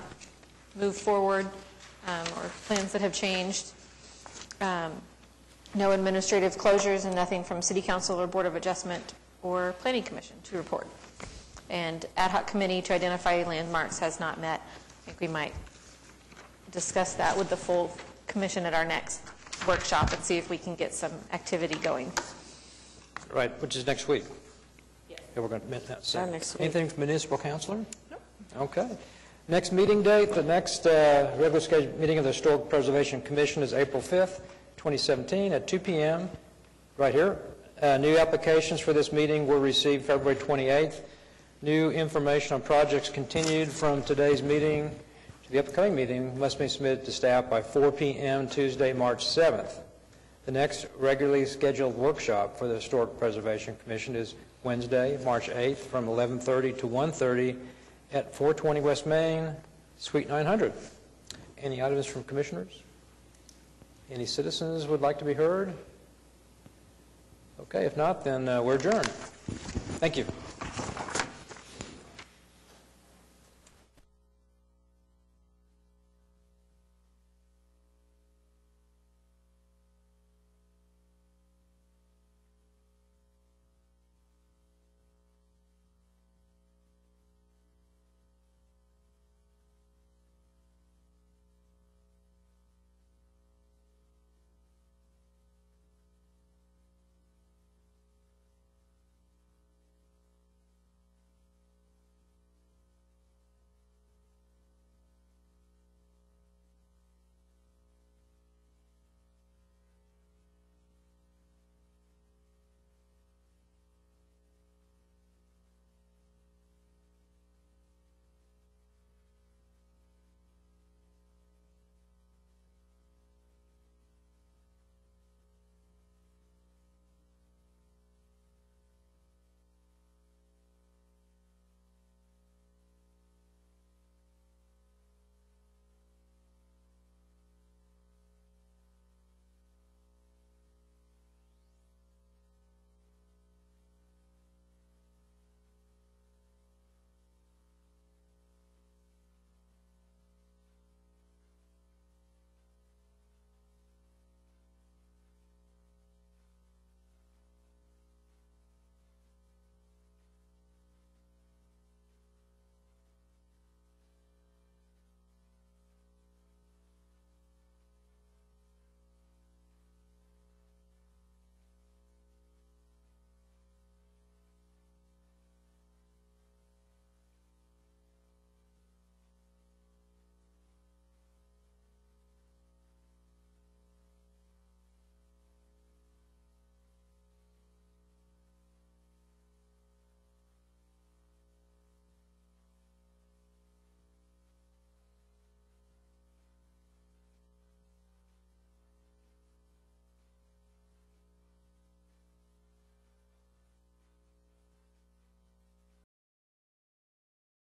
Speaker 5: move forward, or plans that have changed. No administrative closures and nothing from City Council or Board of Adjustment or Planning Commission to report. And Ad hoc Committee to identify landmarks has not met. I think we might discuss that with the full commission at our next workshop and see if we can get some activity going.
Speaker 1: Right, which is next week. Yeah, we're going to admit that. So,
Speaker 6: next week.
Speaker 1: anything from municipal councilor? No. Okay. Next meeting date, the next regular scheduled meeting of the Historic Preservation Commission is April 5th, 2017 at 2 p.m. right here. New applications for this meeting were received February 28th. New information on projects continued from today's meeting to the upcoming meeting must be submitted to staff by 4 p.m. Tuesday, March 7th. The next regularly scheduled workshop for the Historic Preservation Commission is Wednesday, March 8th from 11:30 to 1:30 at 420 West Main, Suite 900. Any items from commissioners? Any citizens would like to be heard? Okay, if not, then we're adjourned. Thank you.